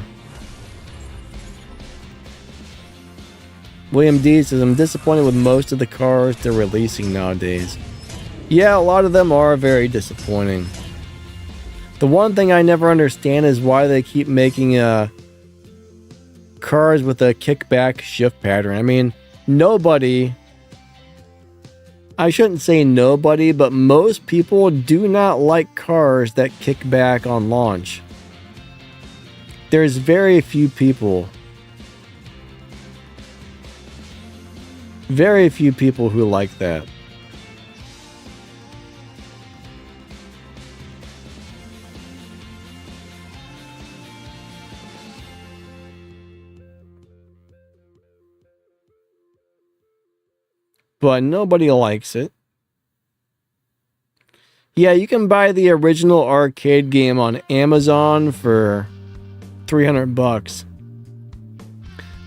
William D says, I'm disappointed with most of the cars they're releasing nowadays. Yeah, a lot of them are very disappointing. The one thing I never understand is why they keep making cars with a kickback shift pattern. I mean, nobody, I shouldn't say nobody, but most people do not like cars that kick back on launch. There's very few people who like that. But nobody likes it. Yeah, you can buy the original arcade game on Amazon for $300.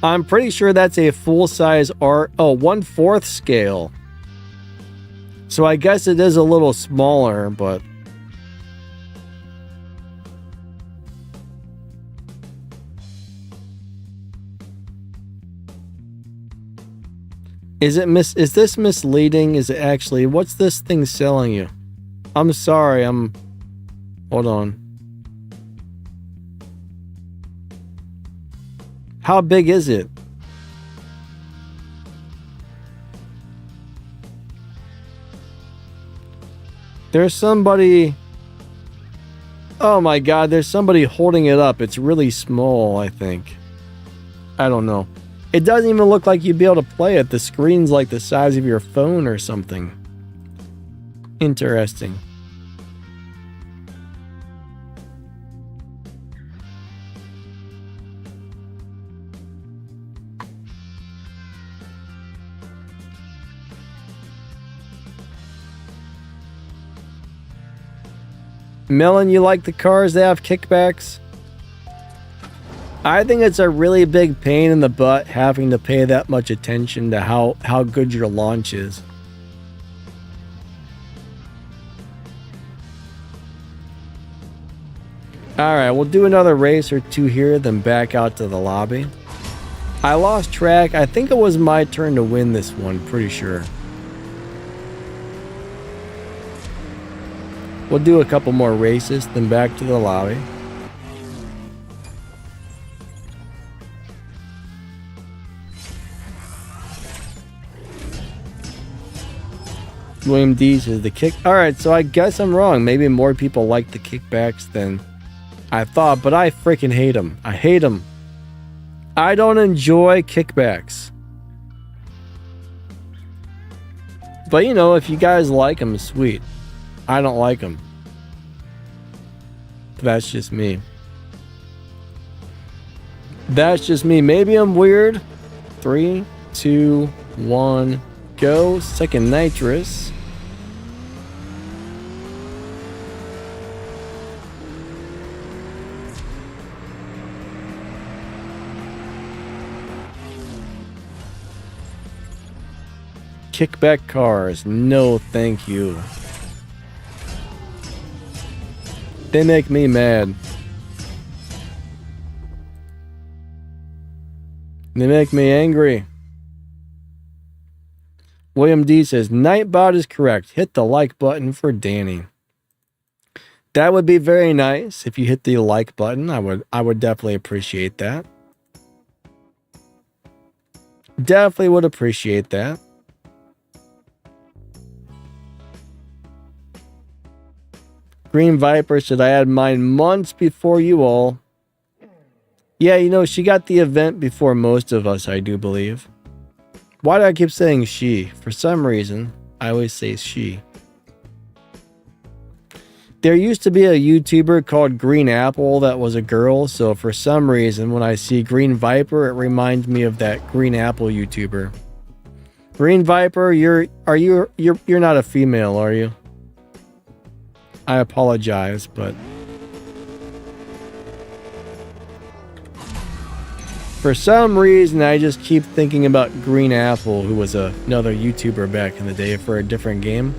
I'm pretty sure that's a full-size 1/4 scale. So I guess it is a little smaller, but is this misleading? Is it actually, what's this thing selling you? I'm sorry, hold on. How big is it? There's somebody, oh my god, there's somebody holding it up. It's really small, I think. I don't know. It doesn't even look like you'd be able to play it. The screen's like the size of your phone or something. Interesting. Melon, you like the cars that have kickbacks? I think it's a really big pain in the butt having to pay that much attention to how good your launch is. Alright, we'll do another race or two here, then back out to the lobby. I lost track. I think it was my turn to win this one, pretty sure. We'll do a couple more races, then back to the lobby. William D says the kick. Alright, so I guess I'm wrong. Maybe more people like the kickbacks than I thought, but I freaking hate them. I hate them. I don't enjoy kickbacks. But you know, if you guys like them, sweet. I don't like them. But that's just me. That's just me. Maybe I'm weird. 3, 2, 1, go. Second nitrous. Kickback cars. No, thank you. They make me mad. They make me angry. William D says, Nightbot is correct. Hit the like button for Danny. That would be very nice if you hit the like button. I would definitely appreciate that. Definitely would appreciate that. Green Viper said, I had mine months before you all. Yeah, you know, she got the event before most of us, I do believe. Why do I keep saying she? For some reason, I always say she. There used to be a YouTuber called Green Apple that was a girl, so for some reason when I see Green Viper, it reminds me of that Green Apple YouTuber. Green Viper, you're not a female, are you? I apologize, but for some reason I just keep thinking about Green Apple, who was another YouTuber back in the day for a different game.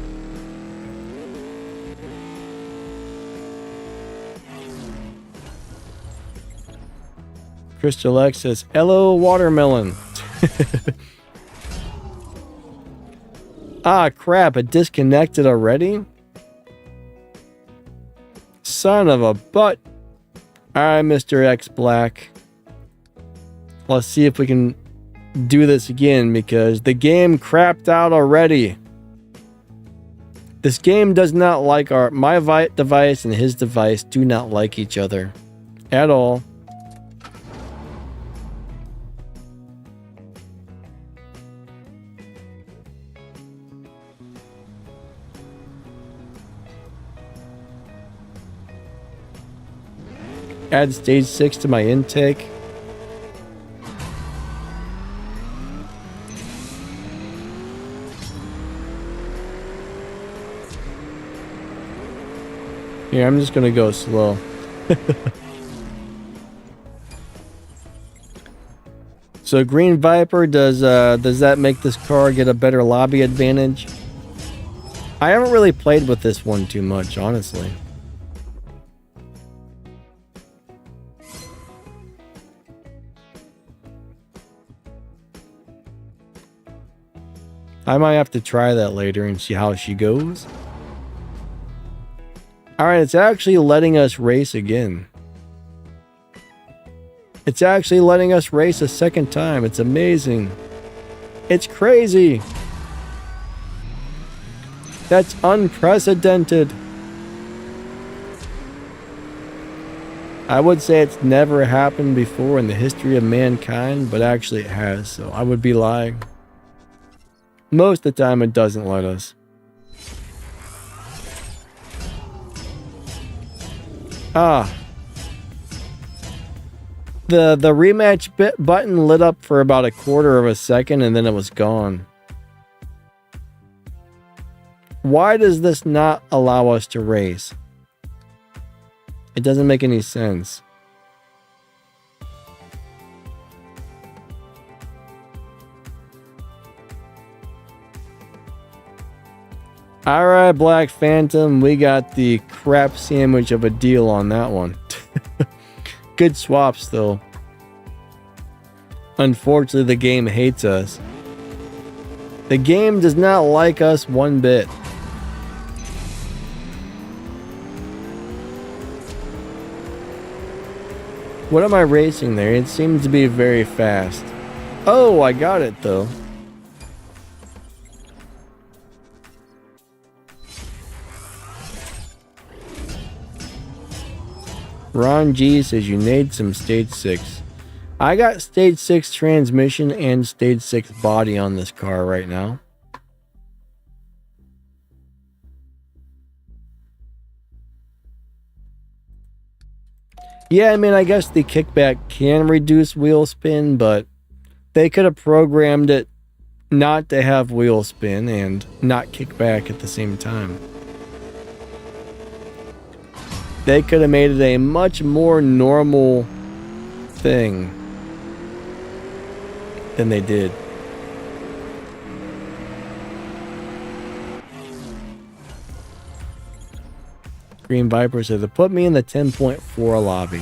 Crystal X says, "Hello, watermelon." Ah, crap, it disconnected already? Son of a butt. Alright, Mr. X Black. Let's see if we can do this again, because the game crapped out already. This game does not like my device and his device do not like each other at all. Add stage 6 to my intake. Here, I'm just gonna go slow. So Green Viper, does that make this car get a better lobby advantage? I haven't really played with this one too much, honestly. I might have to try that later and see how she goes. Alright, it's actually letting us race again. It's actually letting us race a second time. It's amazing. It's crazy. That's unprecedented. I would say it's never happened before in the history of mankind, but actually it has, so I would be lying. Most of the time it doesn't let us. Ah. The rematch button lit up for about a quarter of a second and then it was gone. Why does this not allow us to race? It doesn't make any sense. Alright, Black Phantom, we got the crap sandwich of a deal on that one. Good swaps, though. Unfortunately, the game hates us. The game does not like us one bit. What am I racing there? It seems to be very fast. Oh, I got it, though. Ron G says you need some stage 6. I got stage 6 transmission and stage 6 body on this car right now. Yeah, I mean, I guess the kickback can reduce wheel spin, but they could have programmed it not to have wheel spin and not kickback at the same time. They could have made it a much more normal thing than they did. Green Viper says, put me in the 10.4 lobby.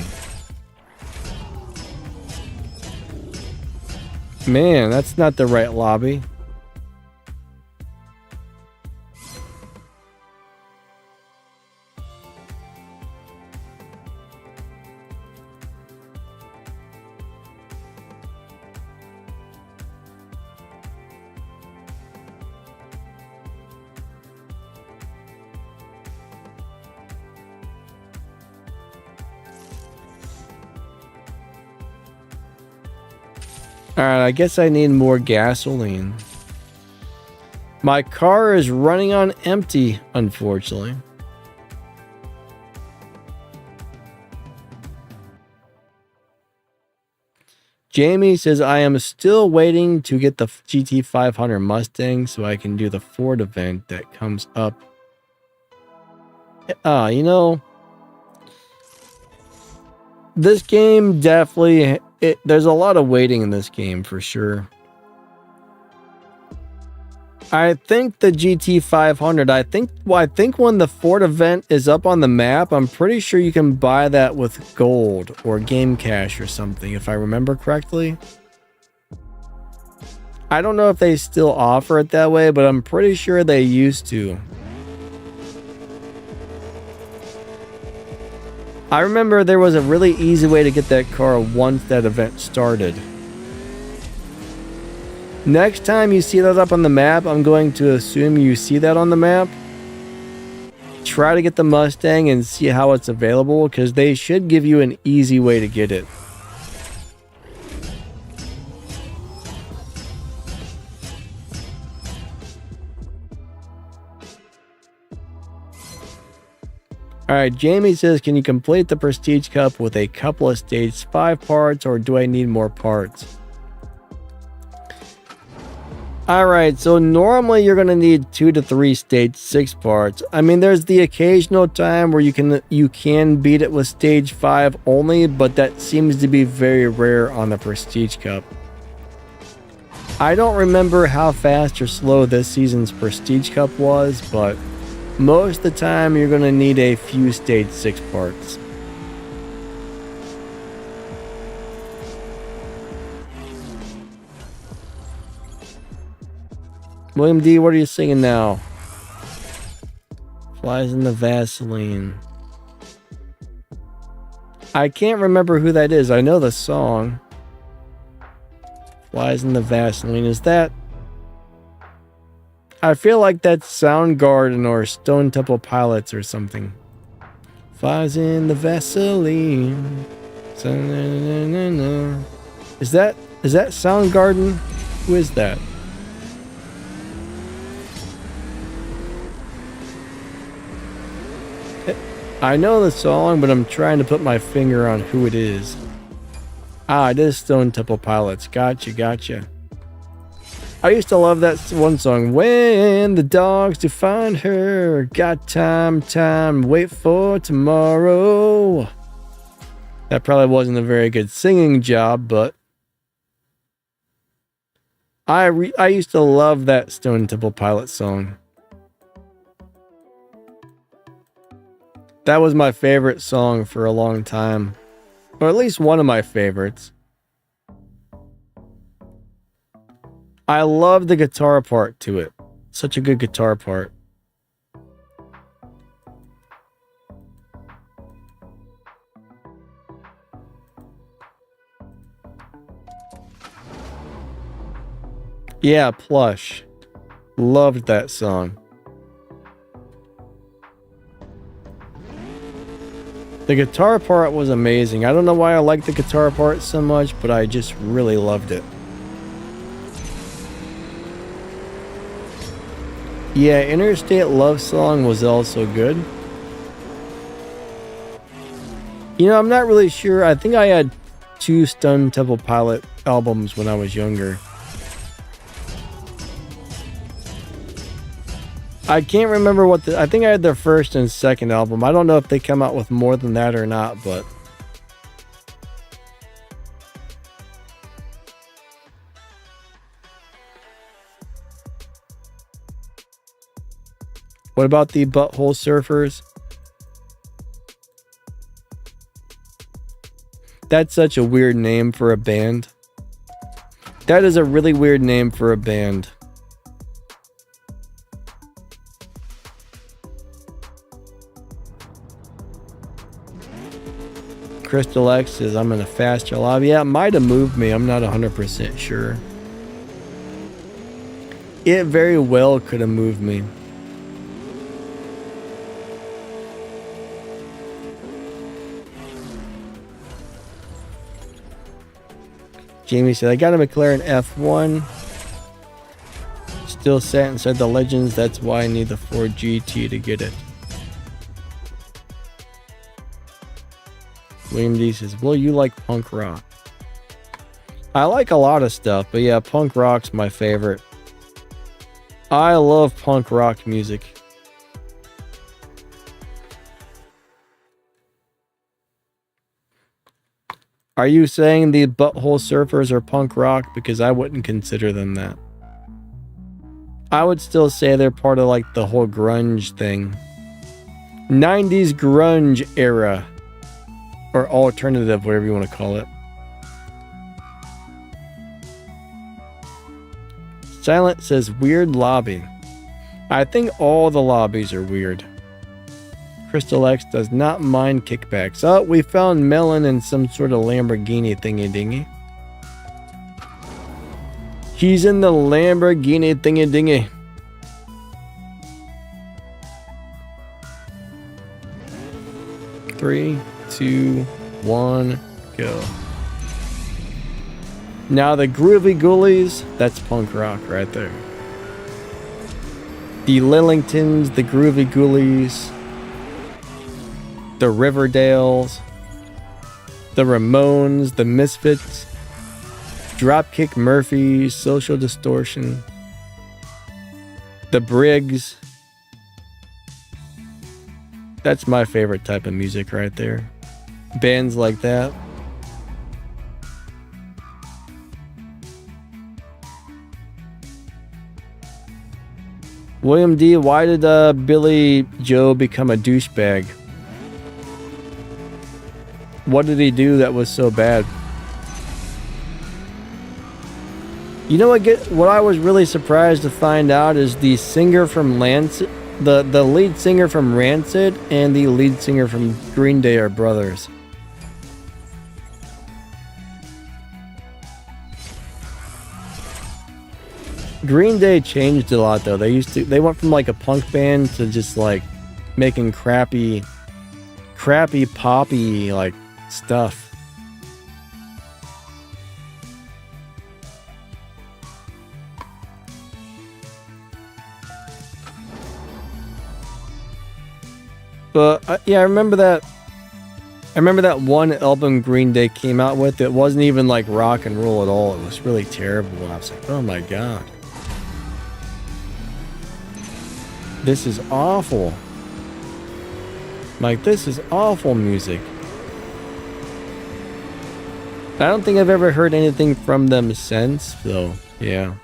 Man, that's not the right lobby. Alright, I guess I need more gasoline. My car is running on empty, unfortunately. Jamie says, I am still waiting to get the GT500 Mustang so I can do the Ford event that comes up. You know, this game definitely, there's a lot of waiting in this game for sure. I think the GT500, I think when the Ford event is up on the map, I'm pretty sure you can buy that with gold or game cash or something, if I remember correctly. I don't know if they still offer it that way, but I'm pretty sure they used to. I remember there was a really easy way to get that car once that event started. Next time you see that up on the map, I'm going to assume you see that on the map. Try to get the Mustang and see how it's available, because they should give you an easy way to get it. Alright, Jamie says, can you complete the Prestige Cup with a couple of Stage 5 parts, or do I need more parts? Alright, so normally you're going to need 2 to 3 Stage 6 parts. I mean, there's the occasional time where you can beat it with Stage 5 only, but that seems to be very rare on the Prestige Cup. I don't remember how fast or slow this season's Prestige Cup was, but most of the time you're going to need a few Stage 6 parts. William D, what are you singing now? Flies in the Vaseline. I can't remember who that is. I know the song. Flies in the Vaseline. Is that... I feel like that's Soundgarden or Stone Temple Pilots or something. Flies in the Vaseline. Is that Soundgarden? Who is that? I know the song, but I'm trying to put my finger on who it is. Ah, it is Stone Temple Pilots. Gotcha. I used to love that one song. When the dogs do find her, got time, wait for tomorrow. That probably wasn't a very good singing job, but I used to love that Stone Temple Pilots song. That was my favorite song for a long time. Or at least one of my favorites. I love the guitar part to it. Such a good guitar part. Yeah, Plush. Loved that song. The guitar part was amazing. I don't know why I like the guitar part so much, but I just really loved it. Yeah, Interstate Love Song was also good. You know, I'm not really sure. I think I had 2 Stone Temple Pilot albums when I was younger. I can't remember what I think I had their first and second album. I don't know if they come out with more than that or not, but what about the Butthole Surfers? That's such a weird name for a band. That is a really weird name for a band. Crystal X says, I'm in a faster lobby. Yeah, it might have moved me. I'm not 100% sure. It very well could have moved me. Jamie said, I got a McLaren F1. Still sat inside the Legends. That's why I need the Ford GT to get it. William D says, well, you like punk rock. I like a lot of stuff, but yeah, punk rock's my favorite. I love punk rock music. Are you saying the Butthole Surfers are punk rock? Because I wouldn't consider them that. I would still say they're part of like the whole grunge thing. 90s grunge era. Or alternative, whatever you want to call it. Silent says weird lobby. I think all the lobbies are weird. Crystal X does not mind kickbacks. Oh, we found Melon in some sort of Lamborghini thingy dingy. He's in the Lamborghini thingy dingy. Three, two, one, go. Now the Groovy Ghoulies, that's punk rock right there. The Lillingtons, the Groovy Ghoulies, the Riverdales, the Ramones, the Misfits, Dropkick Murphys, Social Distortion, the Briggs. That's my favorite type of music right there. Bands like that. William D, why did Billy Joe become a douchebag? What did he do that was so bad? You know what I was really surprised to find out is the singer from Rancid, the lead singer from Rancid and the lead singer from Green Day are brothers. Green Day changed a lot though. They went from like a punk band to just like making crappy poppy like stuff. But yeah, I remember that one album Green Day came out with. It wasn't even like rock and roll at all. It was really terrible. And I was like, oh my god. This is awful. Like, this is awful music. I don't think I've ever heard anything from them since, so yeah.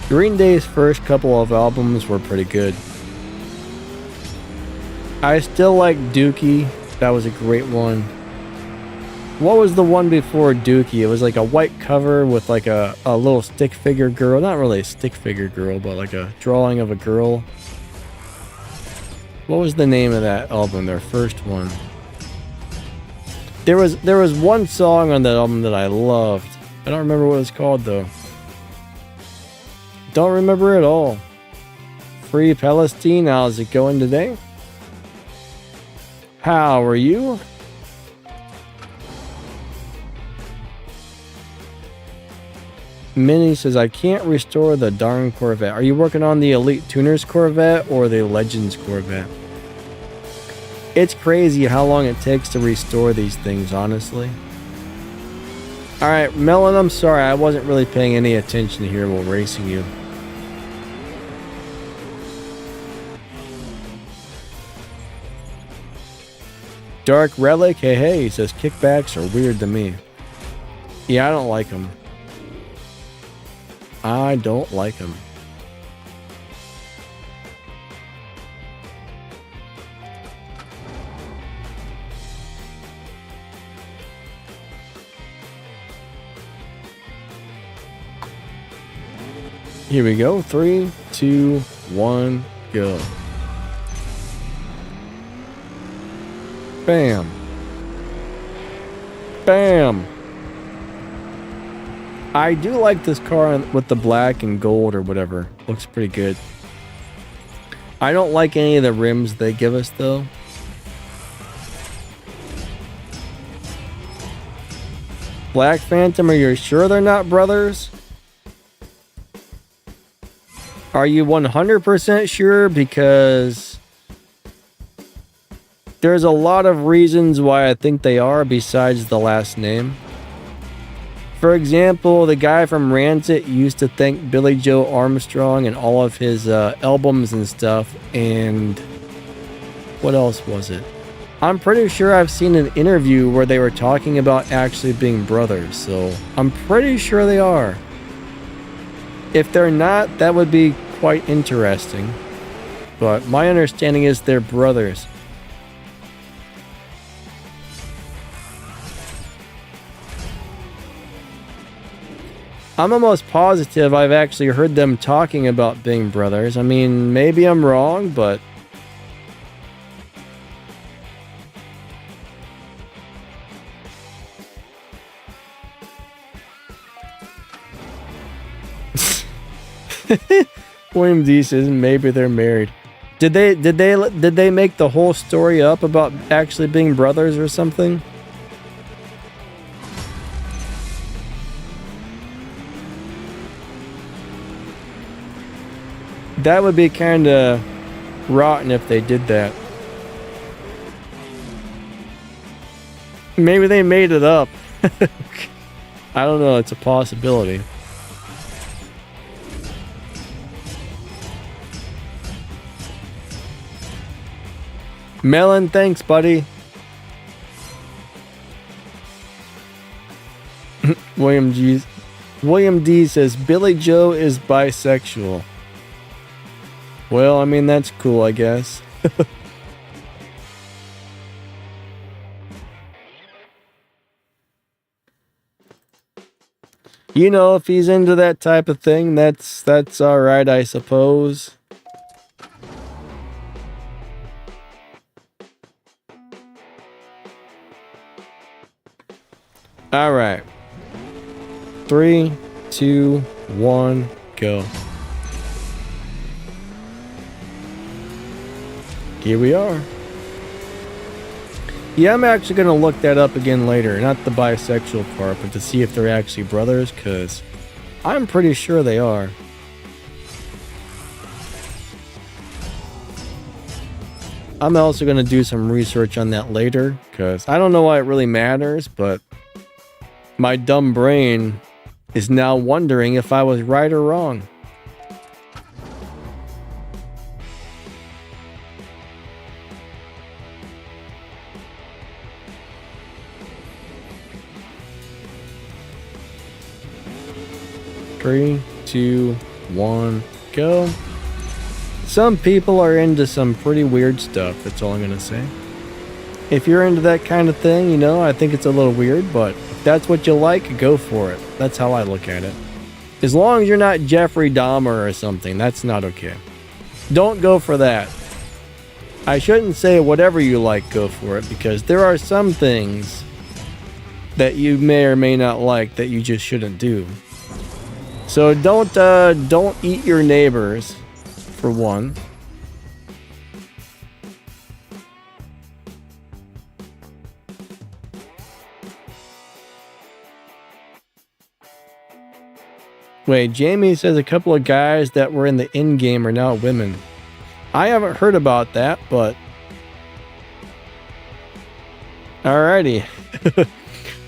Green Day's first couple of albums were pretty good. I still like Dookie. That was a great one. What was the one before Dookie? It was like a white cover with like a little stick figure girl. Not really a stick figure girl, but like a drawing of a girl. What was the name of that album? Their first one. There was one song on that album that I loved. I don't remember what it was called though. Don't remember at all. Free Palestine, how's it going today? How are you? Minnie says, I can't restore the darn Corvette. Are you working on the Elite Tuners Corvette or the Legends Corvette? It's crazy how long it takes to restore these things, honestly. Alright, Melon, I'm sorry. I wasn't really paying any attention here while racing you. Dark Relic, hey, he says kickbacks are weird to me. Yeah, I don't like them. I don't like them. Here we go. 3, 2, 1, go. Bam. Bam. I do like this car with the black and gold or whatever. Looks pretty good. I don't like any of the rims they give us though. Black Phantom, are you sure they're not brothers? Are you 100% sure? Because there's a lot of reasons why I think they are besides the last name. For example, the guy from Rancid used to thank Billy Joe Armstrong and all of his albums and stuff. And what else was it? I'm pretty sure I've seen an interview where they were talking about actually being brothers. So I'm pretty sure they are. If they're not, that would be quite interesting. But my understanding is they're brothers. I'm almost positive I've actually heard them talking about being brothers. I mean, maybe I'm wrong, but... William D says maybe they're married. Did they make the whole story up about actually being brothers or something? That would be kind of rotten if they did that. Maybe they made it up. I don't know, it's a possibility. Melon, thanks, buddy. William D says Billy Joe is bisexual. Well, I mean, that's cool, I guess. You know, if he's into that type of thing, that's all right, I suppose. All right. 3, 2, 1, go. Here we are. Yeah, I'm actually going to look that up again later. Not the bisexual part, but to see if they're actually brothers, because I'm pretty sure they are. I'm also going to do some research on that later, because I don't know why it really matters, but my dumb brain is now wondering if I was right or wrong. Three, 2, 1, go. Some people are into some pretty weird stuff, that's all I'm gonna say. If you're into that kind of thing, you know, I think it's a little weird, but if that's what you like, go for it. That's how I look at it. As long as you're not Jeffrey Dahmer or something, that's not okay. Don't go for that. I shouldn't say whatever you like, go for it, because there are some things that you may or may not like that you just shouldn't do. So don't eat your neighbors, for one. Wait, Jamie says a couple of guys that were in the in-game are now women. I haven't heard about that, but... Alrighty.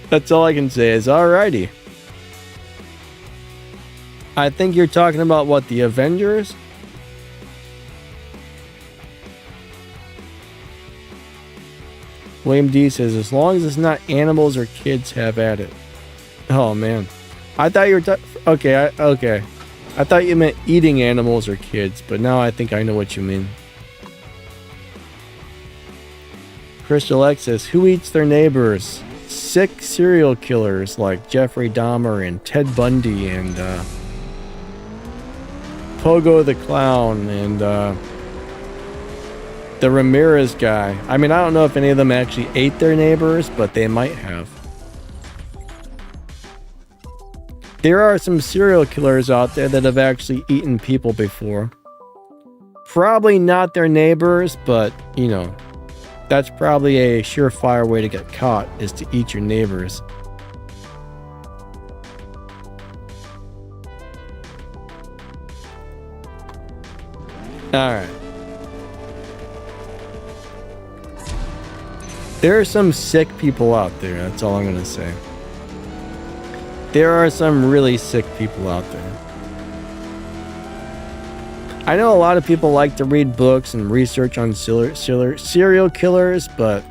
That's all I can say is alrighty. I think you're talking about what, the Avengers? William D says, as long as it's not animals or kids, have at it. Oh man. I thought you were okay. I thought you meant eating animals or kids, but now I think I know what you mean. Crystal X says, who eats their neighbors? Sick serial killers like Jeffrey Dahmer and Ted Bundy and Pogo the Clown and the Ramirez guy. I mean, I don't know if any of them actually ate their neighbors, but they might have. There are some serial killers out there that have actually eaten people before. Probably not their neighbors, but, you know, that's probably a surefire way to get caught, is to eat your neighbors. Alright. There are some sick people out there, that's all I'm gonna say. There are some really sick people out there. I know a lot of people like to read books and research on serial killers, but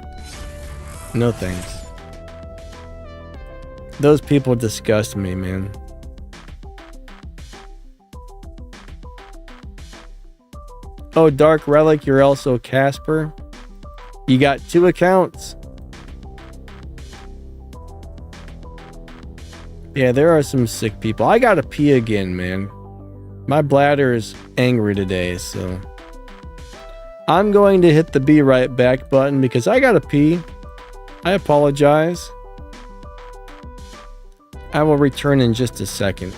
no thanks. Those people disgust me, man. Oh, Dark Relic, you're also Casper. You got 2 accounts. Yeah, there are some sick people. I gotta pee again, man. My bladder is angry today, so I'm going to hit the be right back button because I gotta pee. I apologize. I will return in just a second.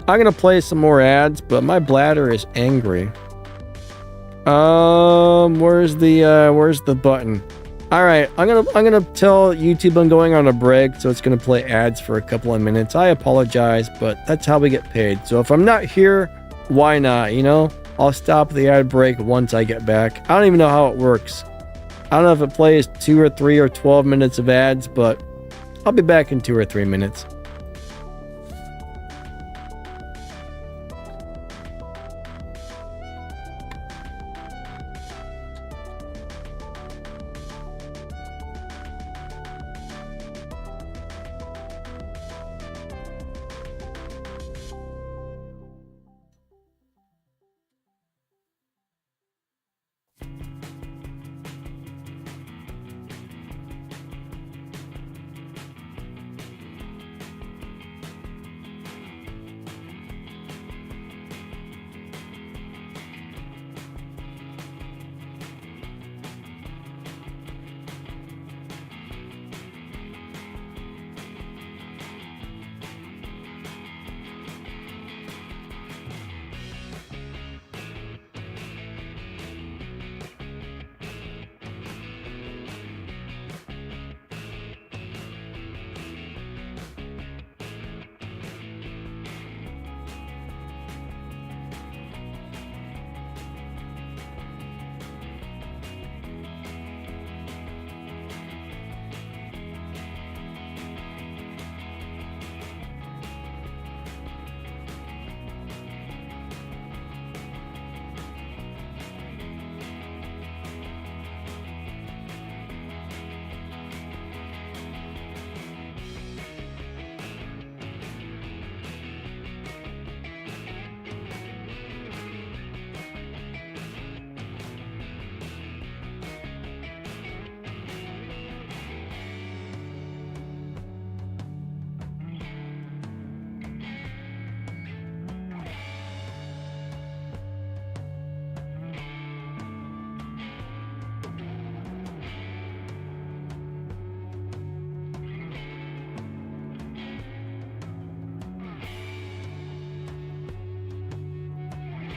I'm gonna play some more ads, but my bladder is angry. Where's the button? All right, I'm gonna tell YouTube I'm going on a break, so it's gonna play ads for a couple of minutes. I apologize, but that's how we get paid. So if I'm not here, why not? You know, I'll stop the ad break once I get back. I don't even know how it works. I don't know if it plays 2 or 3 or 12 minutes of ads, but I'll be back in 2 or 3 minutes.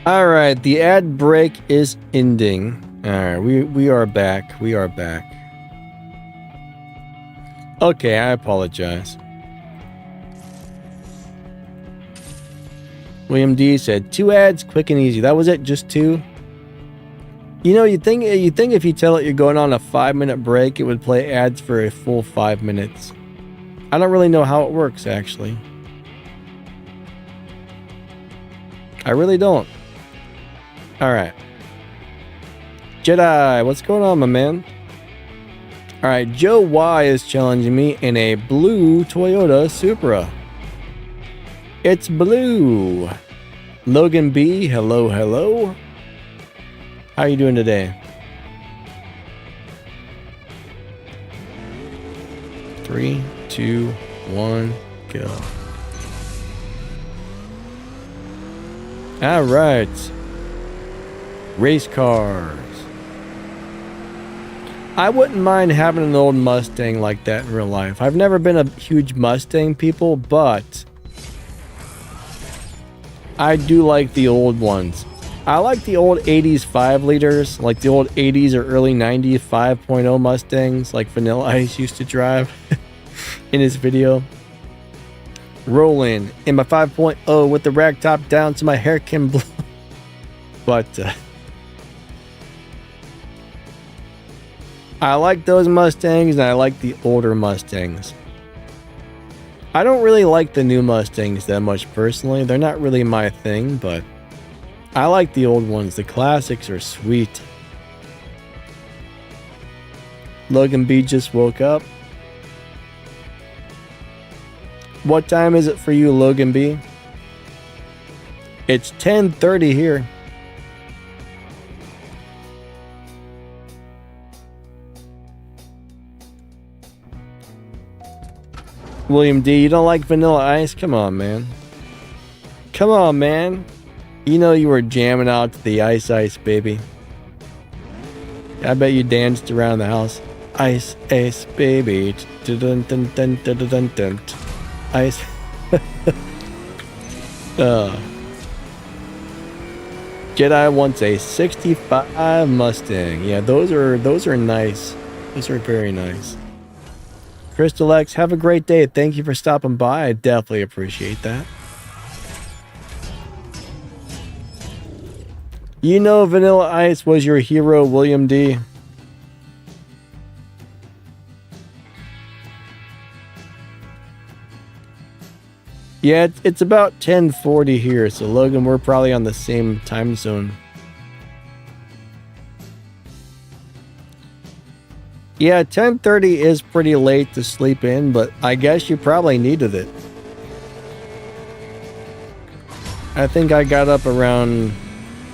All right, the ad break is ending. All right, we are back. We are back. Okay, I apologize. William D said 2 ads, quick and easy. That was it, just 2. You know, you think if you tell it you're going on a 5-minute break, it would play ads for a full 5 minutes. I don't really know how it works, actually. I really don't. All right. Jedi, what's going on, my man? All right, Joe Y is challenging me in a blue Toyota Supra. It's blue. Logan B, hello, hello. How you doing today? 3, 2, 1, go. All right. Race cars. I wouldn't mind having an old Mustang like that in real life. I've never been a huge Mustang people, but I do like the old ones. I like the old 80s 5 liters, like the old 80s or early 90s 5.0 Mustangs, like Vanilla Ice used to drive in his video. Rolling in my 5.0 with the rag top down so my hair can blow. But I like those Mustangs, and I like the older Mustangs. I don't really like the new Mustangs that much personally. They're not really my thing, but I like the old ones. The classics are sweet. Logan B just woke up. What time is it for you, Logan B? It's 10:30 here. William D, you don't like Vanilla Ice? Come on, man. Come on, man. You know you were jamming out to the Ice Ice, baby. I bet you danced around the house. Ice, Ice, baby. Dun dun dun dun dun dun dun. Ice. Jedi wants a 65 Mustang. Yeah, those are nice. Those are very nice. Crystal X, have a great day. Thank you for stopping by. I definitely appreciate that. You know Vanilla Ice was your hero, William D. Yeah, it's about 10:40 here, so Logan, we're probably on the same time zone. Yeah, 10:30 is pretty late to sleep in, but I guess you probably needed it. I think I got up around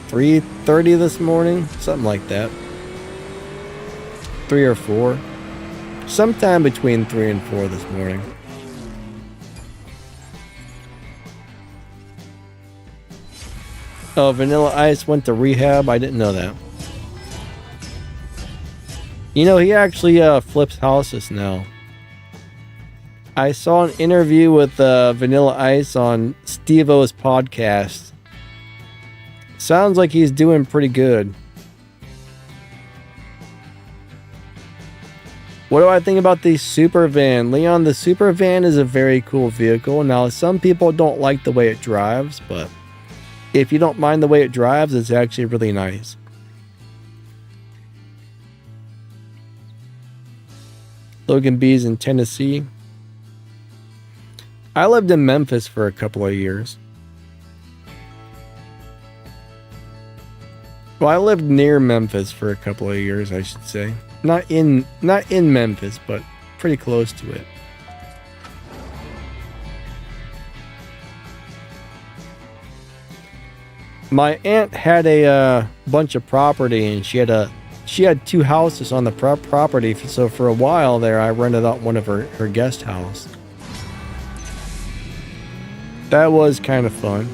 3:30 this morning, something like that. 3 or 4. Sometime between 3 and 4 this morning. Oh, Vanilla Ice went to rehab? I didn't know that. You know, he actually flips houses now. I saw an interview with Vanilla Ice on Steve-O's podcast. Sounds like he's doing pretty good. What do I think about the super van? Leon, the super van is a very cool vehicle. Now, some people don't like the way it drives, but if you don't mind the way it drives, it's actually really nice. Logan B's in Tennessee. I lived in Memphis for a couple of years. Well, I lived near Memphis for a couple of years, I should say. Not in Memphis, but pretty close to it. My aunt had a bunch of property, and she had 2 houses on the property. So for a while there, I rented out one of her guest house. That was kind of fun.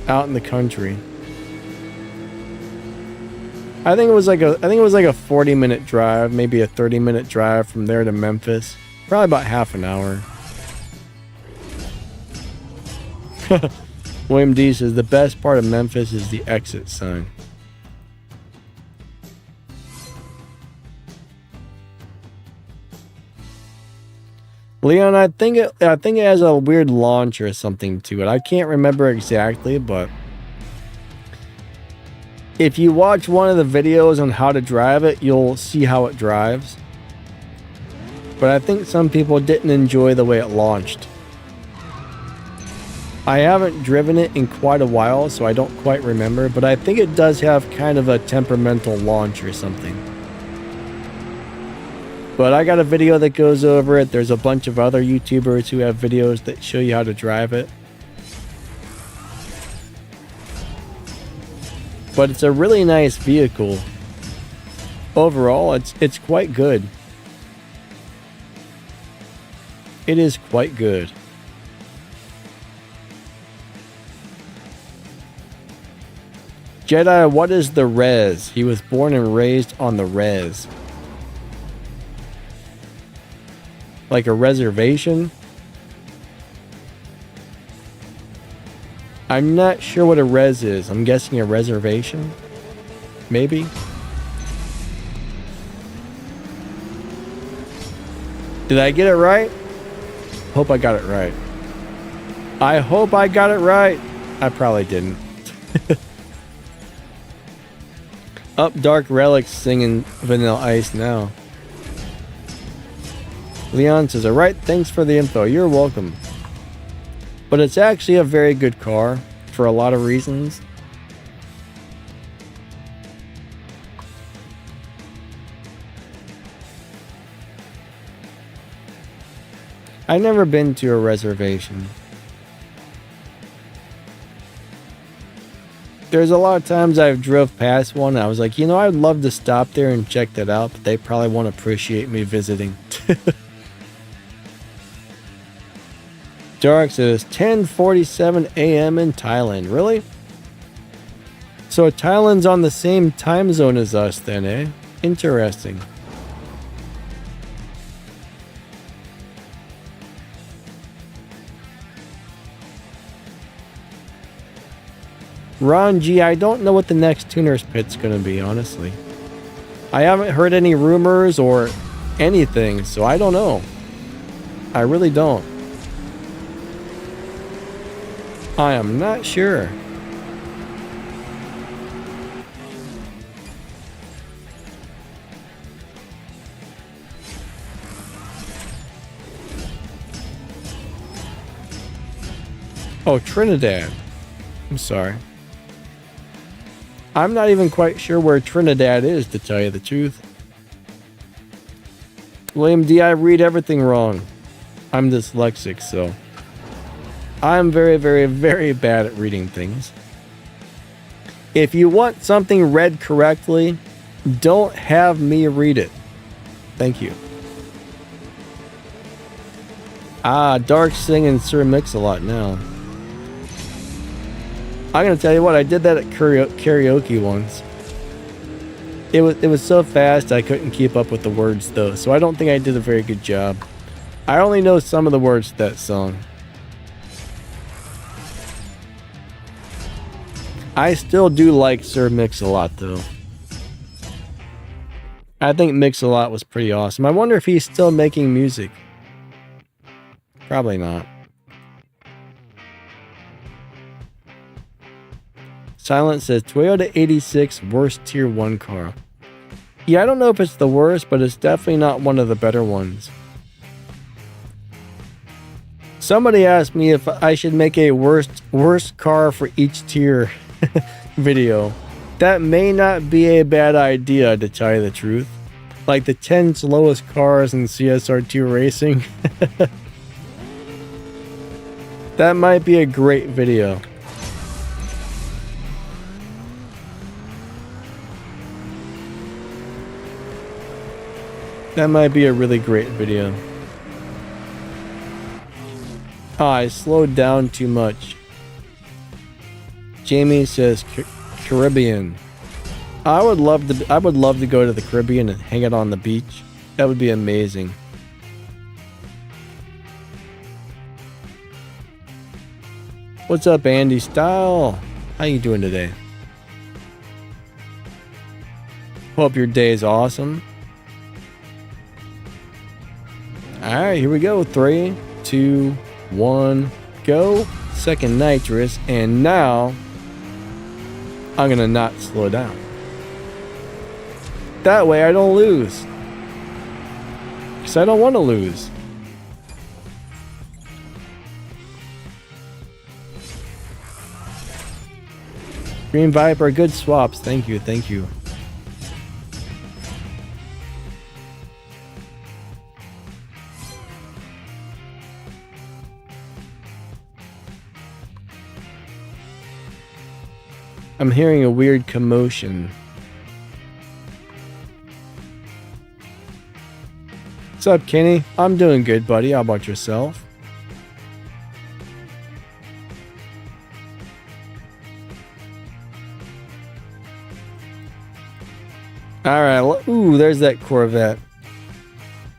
Out in the country. I think it was like a 40-minute drive, maybe a 30-minute drive from there to Memphis. Probably about half an hour. William D says the best part of Memphis is the exit sign. Leon, I think it has a weird launch or something to it. I can't remember exactly, but if you watch one of the videos on how to drive it, you'll see how it drives. But I think some people didn't enjoy the way it launched. I haven't driven it in quite a while, so I don't quite remember, but I think it does have kind of a temperamental launch or something. But I got a video that goes over it. There's a bunch of other YouTubers who have videos that show you how to drive it. But it's a really nice vehicle. Overall, it's quite good. It is quite good. Jedi, what is the res? He was born and raised on the res. Like a reservation? I'm not sure what a res is. I'm guessing a reservation? Maybe? Did I get it right? Hope I got it right. I hope I got it right. I probably didn't. Up Dark Relics singing Vanilla Ice now. Leon says, alright, thanks for the info. You're welcome. But it's actually a very good car for a lot of reasons. I've never been to a reservation. There's a lot of times I've drove past one and I was like, you know, I'd love to stop there and check that out, but they probably won't appreciate me visiting. Dark says 10:47 a.m. in Thailand. Really? So Thailand's on the same time zone as us then, eh? Interesting. Ron G, I don't know what the next tuner's pit's gonna be, honestly. I haven't heard any rumors or anything, so I don't know. I really don't. I am not sure. Oh, Trinidad. I'm sorry. I'm not even quite sure where Trinidad is, to tell you the truth. William D, I read everything wrong. I'm dyslexic, so I'm very, very, very bad at reading things. If you want something read correctly, don't have me read it. Thank you. Ah, Dark singing Sir Mix-a-Lot now. I'm gonna tell you what, I did that at karaoke once. It was so fast I couldn't keep up with the words though, so I don't think I did a very good job. I only know some of the words to that song. I still do like Sir Mix-a-Lot though. I think Mix-a-Lot was pretty awesome. I wonder if he's still making music. Probably not. Silent says Toyota 86 worst tier 1 car. Yeah, I don't know if it's the worst, but it's definitely not one of the better ones. Somebody asked me if I should make a worst car for each tier video. That may not be a bad idea, to tell you the truth. Like the 10 slowest cars in CSR2 racing. That might be a great video. That might be a really great video. Oh, I slowed down too much. Jamie says Caribbean. I would love to go to the Caribbean and hang out on the beach. That would be amazing. What's up, Andy Style? How you doing today? Hope your day is awesome. Alright, here we go. 3, 2, 1, go. Second nitrous, and now I'm gonna not slow down. That way I don't lose. Because I don't want to lose. Green Viper, good swaps. Thank you, thank you. I'm hearing a weird commotion. What's up, Kenny? I'm doing good, buddy. How about yourself? Alright, ooh, there's that Corvette.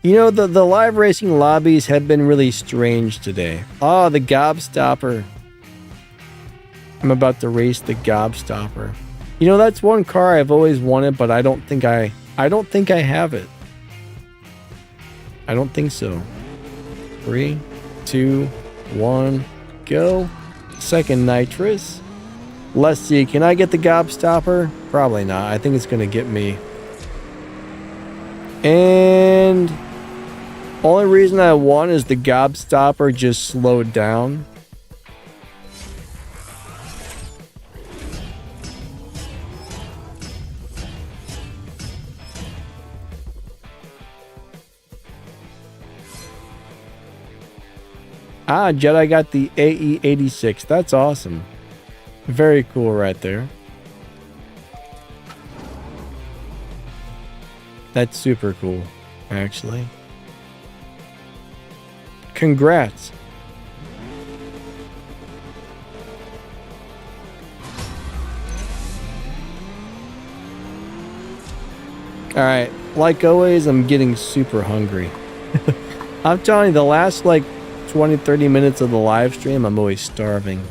You know, the live racing lobbies have been really strange today. Oh, the Gobstopper. I'm about to race the Gobstopper. You know, that's one car I've always wanted, but I don't think I have it. I don't think so. 3, 2, 1, go. Second nitrous. Let's see, can I get the Gobstopper? Probably not. I think it's going to get me. And only reason I won is the Gobstopper just slowed down. Ah, Jedi got the AE86. That's awesome. Very cool right there. That's super cool, actually. Congrats. Alright, like always, I'm getting super hungry. I'm telling you, the last like 20-30 minutes of the live stream, I'm always starving.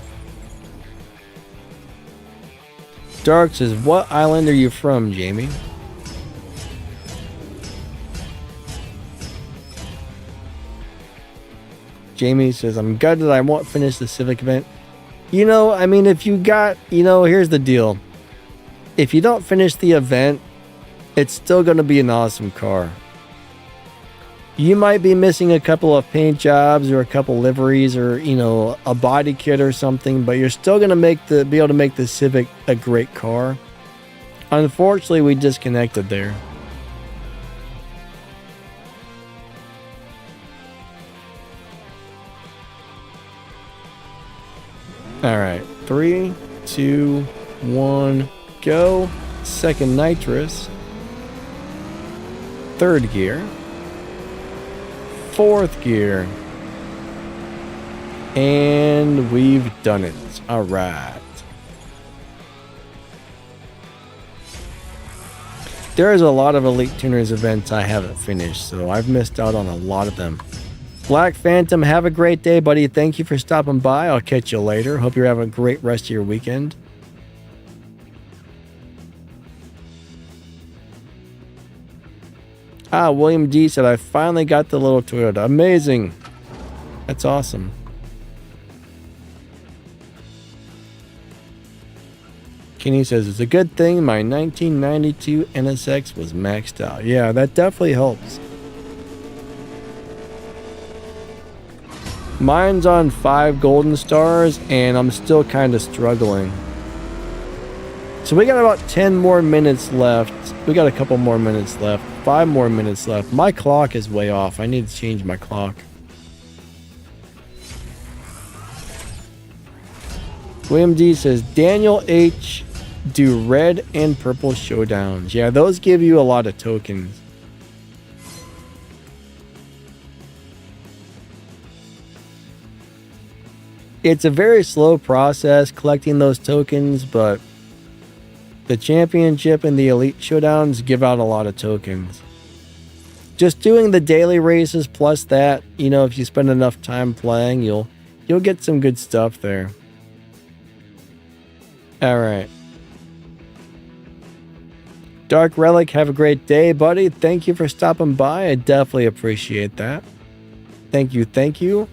Dark says, what island are you from, Jamie? Jamie says, I'm gutted I won't finish the Civic event. You know, I mean, if you got, you know, here's the deal. If you don't finish the event, it's still going to be an awesome car. You might be missing a couple of paint jobs or a couple liveries or, you know, a body kit or something, but you're still going to be able to make the Civic a great car. Unfortunately, we disconnected there. All right, 3, 2, 1, go. Second nitrous. Third gear. Fourth gear. And we've done it. All right. There's a lot of Elite Tuners events I haven't finished, so I've missed out on a lot of them. Black Phantom, have a great day, buddy. Thank you for stopping by. I'll catch you later. Hope you're having a great rest of your weekend. Ah, William D said, I finally got the little Toyota. Amazing. That's awesome. Kenny says, it's a good thing my 1992 NSX was maxed out. Yeah, that definitely helps. Mine's on 5 golden stars, and I'm still kind of struggling. So we got about 10 more minutes left. We got a couple more minutes left. 5 more minutes left. My clock is way off. I need to change my clock. William D says, Daniel H. do red and purple showdowns. Yeah, those give you a lot of tokens. It's a very slow process collecting those tokens, but the championship and the elite showdowns give out a lot of tokens. Just doing the daily races plus that, you know, if you spend enough time playing, you'll get some good stuff there. All right. Dark Relic, have a great day, buddy. Thank you for stopping by. I definitely appreciate that. Thank you. Thank you.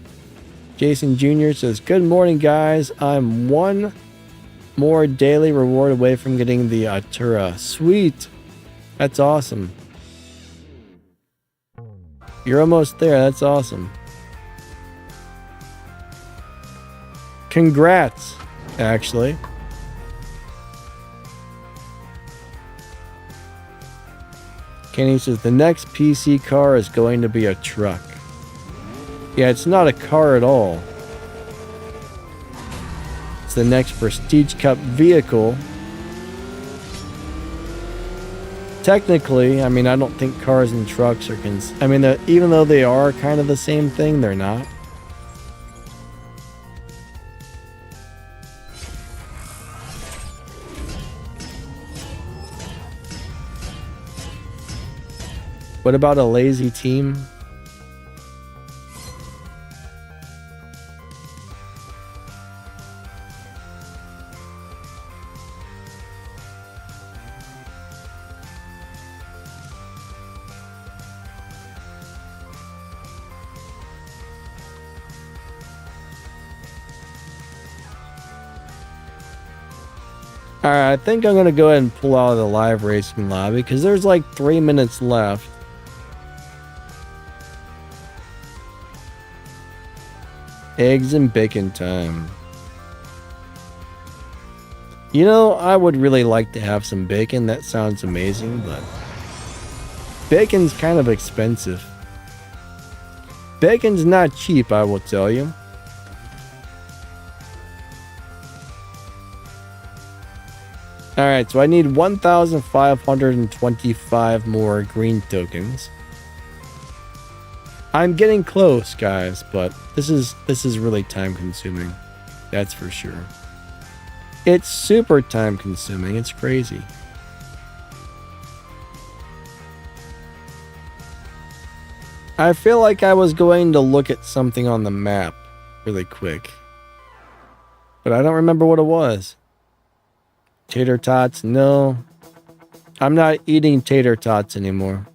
Jason Jr. says, good morning, guys. I'm one more daily reward away from getting the Atura. Sweet. That's awesome. You're almost there. That's awesome. Congrats, actually. Kenny says, the next PC car is going to be a truck. Yeah, it's not a car at all. It's the next Prestige Cup vehicle. Technically, I mean, I don't think cars and trucks are... even though they are kind of the same thing, they're not. What about a lazy team? Alright, I think I'm going to go ahead and pull out of the live racing lobby because there's like 3 minutes left. Eggs and bacon time. You know, I would really like to have some bacon. That sounds amazing, but bacon's kind of expensive. Bacon's not cheap, I will tell you. Alright, so I need 1,525 more green tokens. I'm getting close, guys, but this is really time consuming. That's for sure. It's super time consuming. It's crazy. I feel like I was going to look at something on the map really quick, but I don't remember what it was. Tater tots? No. I'm not eating tater tots anymore.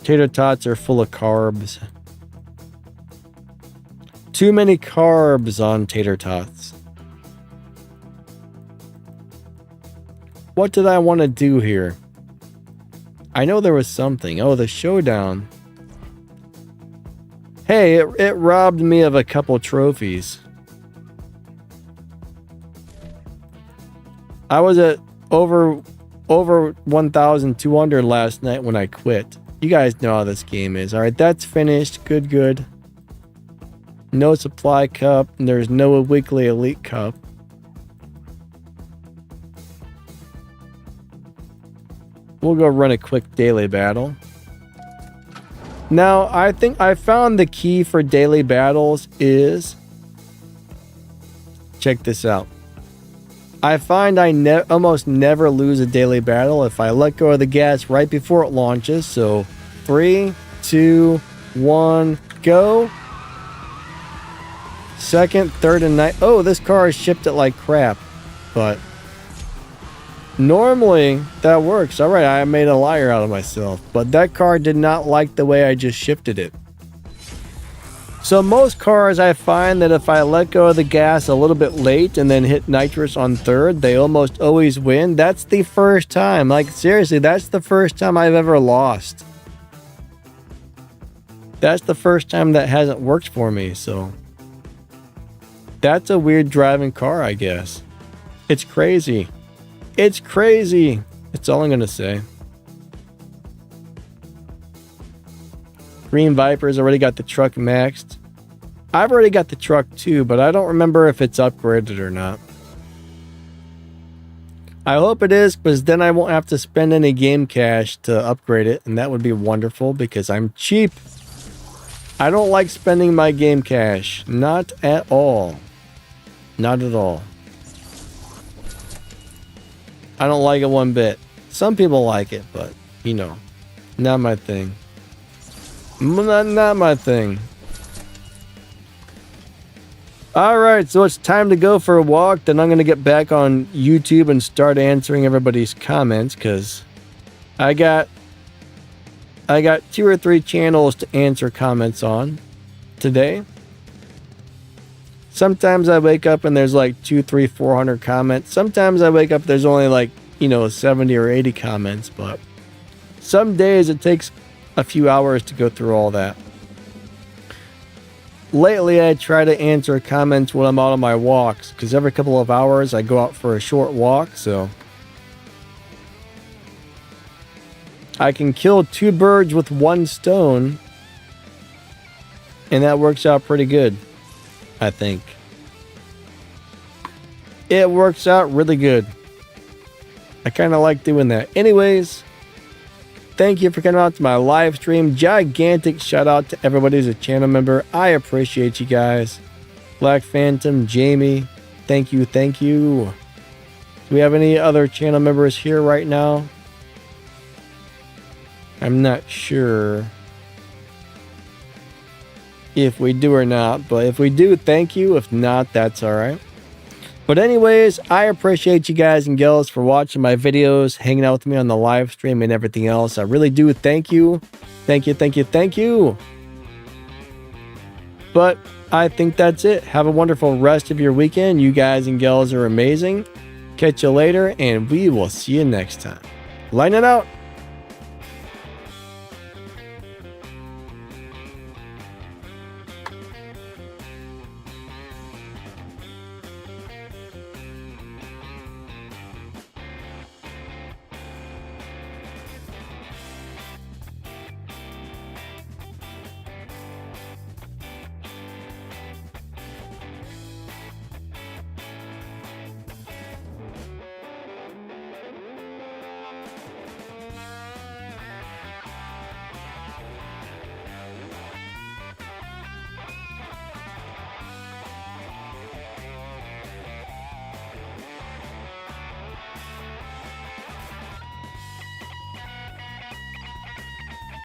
Tater tots are full of carbs. Too many carbs on tater tots. What did I want to do here? I know there was something. Oh, the showdown. Hey, it robbed me of a couple trophies. I was at over 1,200 last night when I quit. You guys know how this game is. Alright, that's finished. Good. No supply cup. And there's no weekly elite cup. We'll go run a quick daily battle. Now, I think I found the key for daily battles is... Check this out. I find I almost never lose a daily battle if I let go of the gas right before it launches. So 3, 2, 1, go. Second, third, and ninth. Oh, this car is shipped it like crap. But normally that works. All right, I made a liar out of myself. But that car did not like the way I just shifted it. So most cars, I find that if I let go of the gas a little bit late and then hit nitrous on third, they almost always win. That's the first time. Like, seriously, that's the first time I've ever lost. That's the first time that hasn't worked for me, so... That's a weird driving car, I guess. It's crazy. It's crazy. That's all I'm going to say. Green Viper's already got the truck maxed. I've already got the truck too, but I don't remember if it's upgraded or not. I hope it is, because then I won't have to spend any game cash to upgrade it, and that would be wonderful because I'm cheap. I don't like spending my game cash. Not at all. Not at all. I don't like it one bit. Some people like it, but, you know, not my thing. Not my thing. Alright, so it's time to go for a walk. Then I'm going to get back on YouTube and start answering everybody's comments, because I got 2 or 3 channels to answer comments on today. Sometimes I wake up and there's like 200, 300, 400 comments. Sometimes I wake up there's only like, 70 or 80 comments, but some days it takes a few hours to go through all that. Lately, I try to answer comments when I'm out on my walks, because every couple of hours I go out for a short walk, so I can kill 2 birds with 1 stone, and that works out pretty good, I think. It works out really good. I kind of like doing that. Anyways, thank you for coming out to my live stream. Gigantic shout out to everybody who's a channel member. I appreciate you guys. Black Phantom, Jamie, thank you. Do we have any other channel members here right now? I'm not sure if we do or not, but if we do, thank you. If not, that's all right. But anyways, I appreciate you guys and gals for watching my videos, hanging out with me on the live stream and everything else. I really do. Thank you. Thank you. But I think that's it. Have a wonderful rest of your weekend. You guys and gals are amazing. Catch you later, and we will see you next time. Line it out.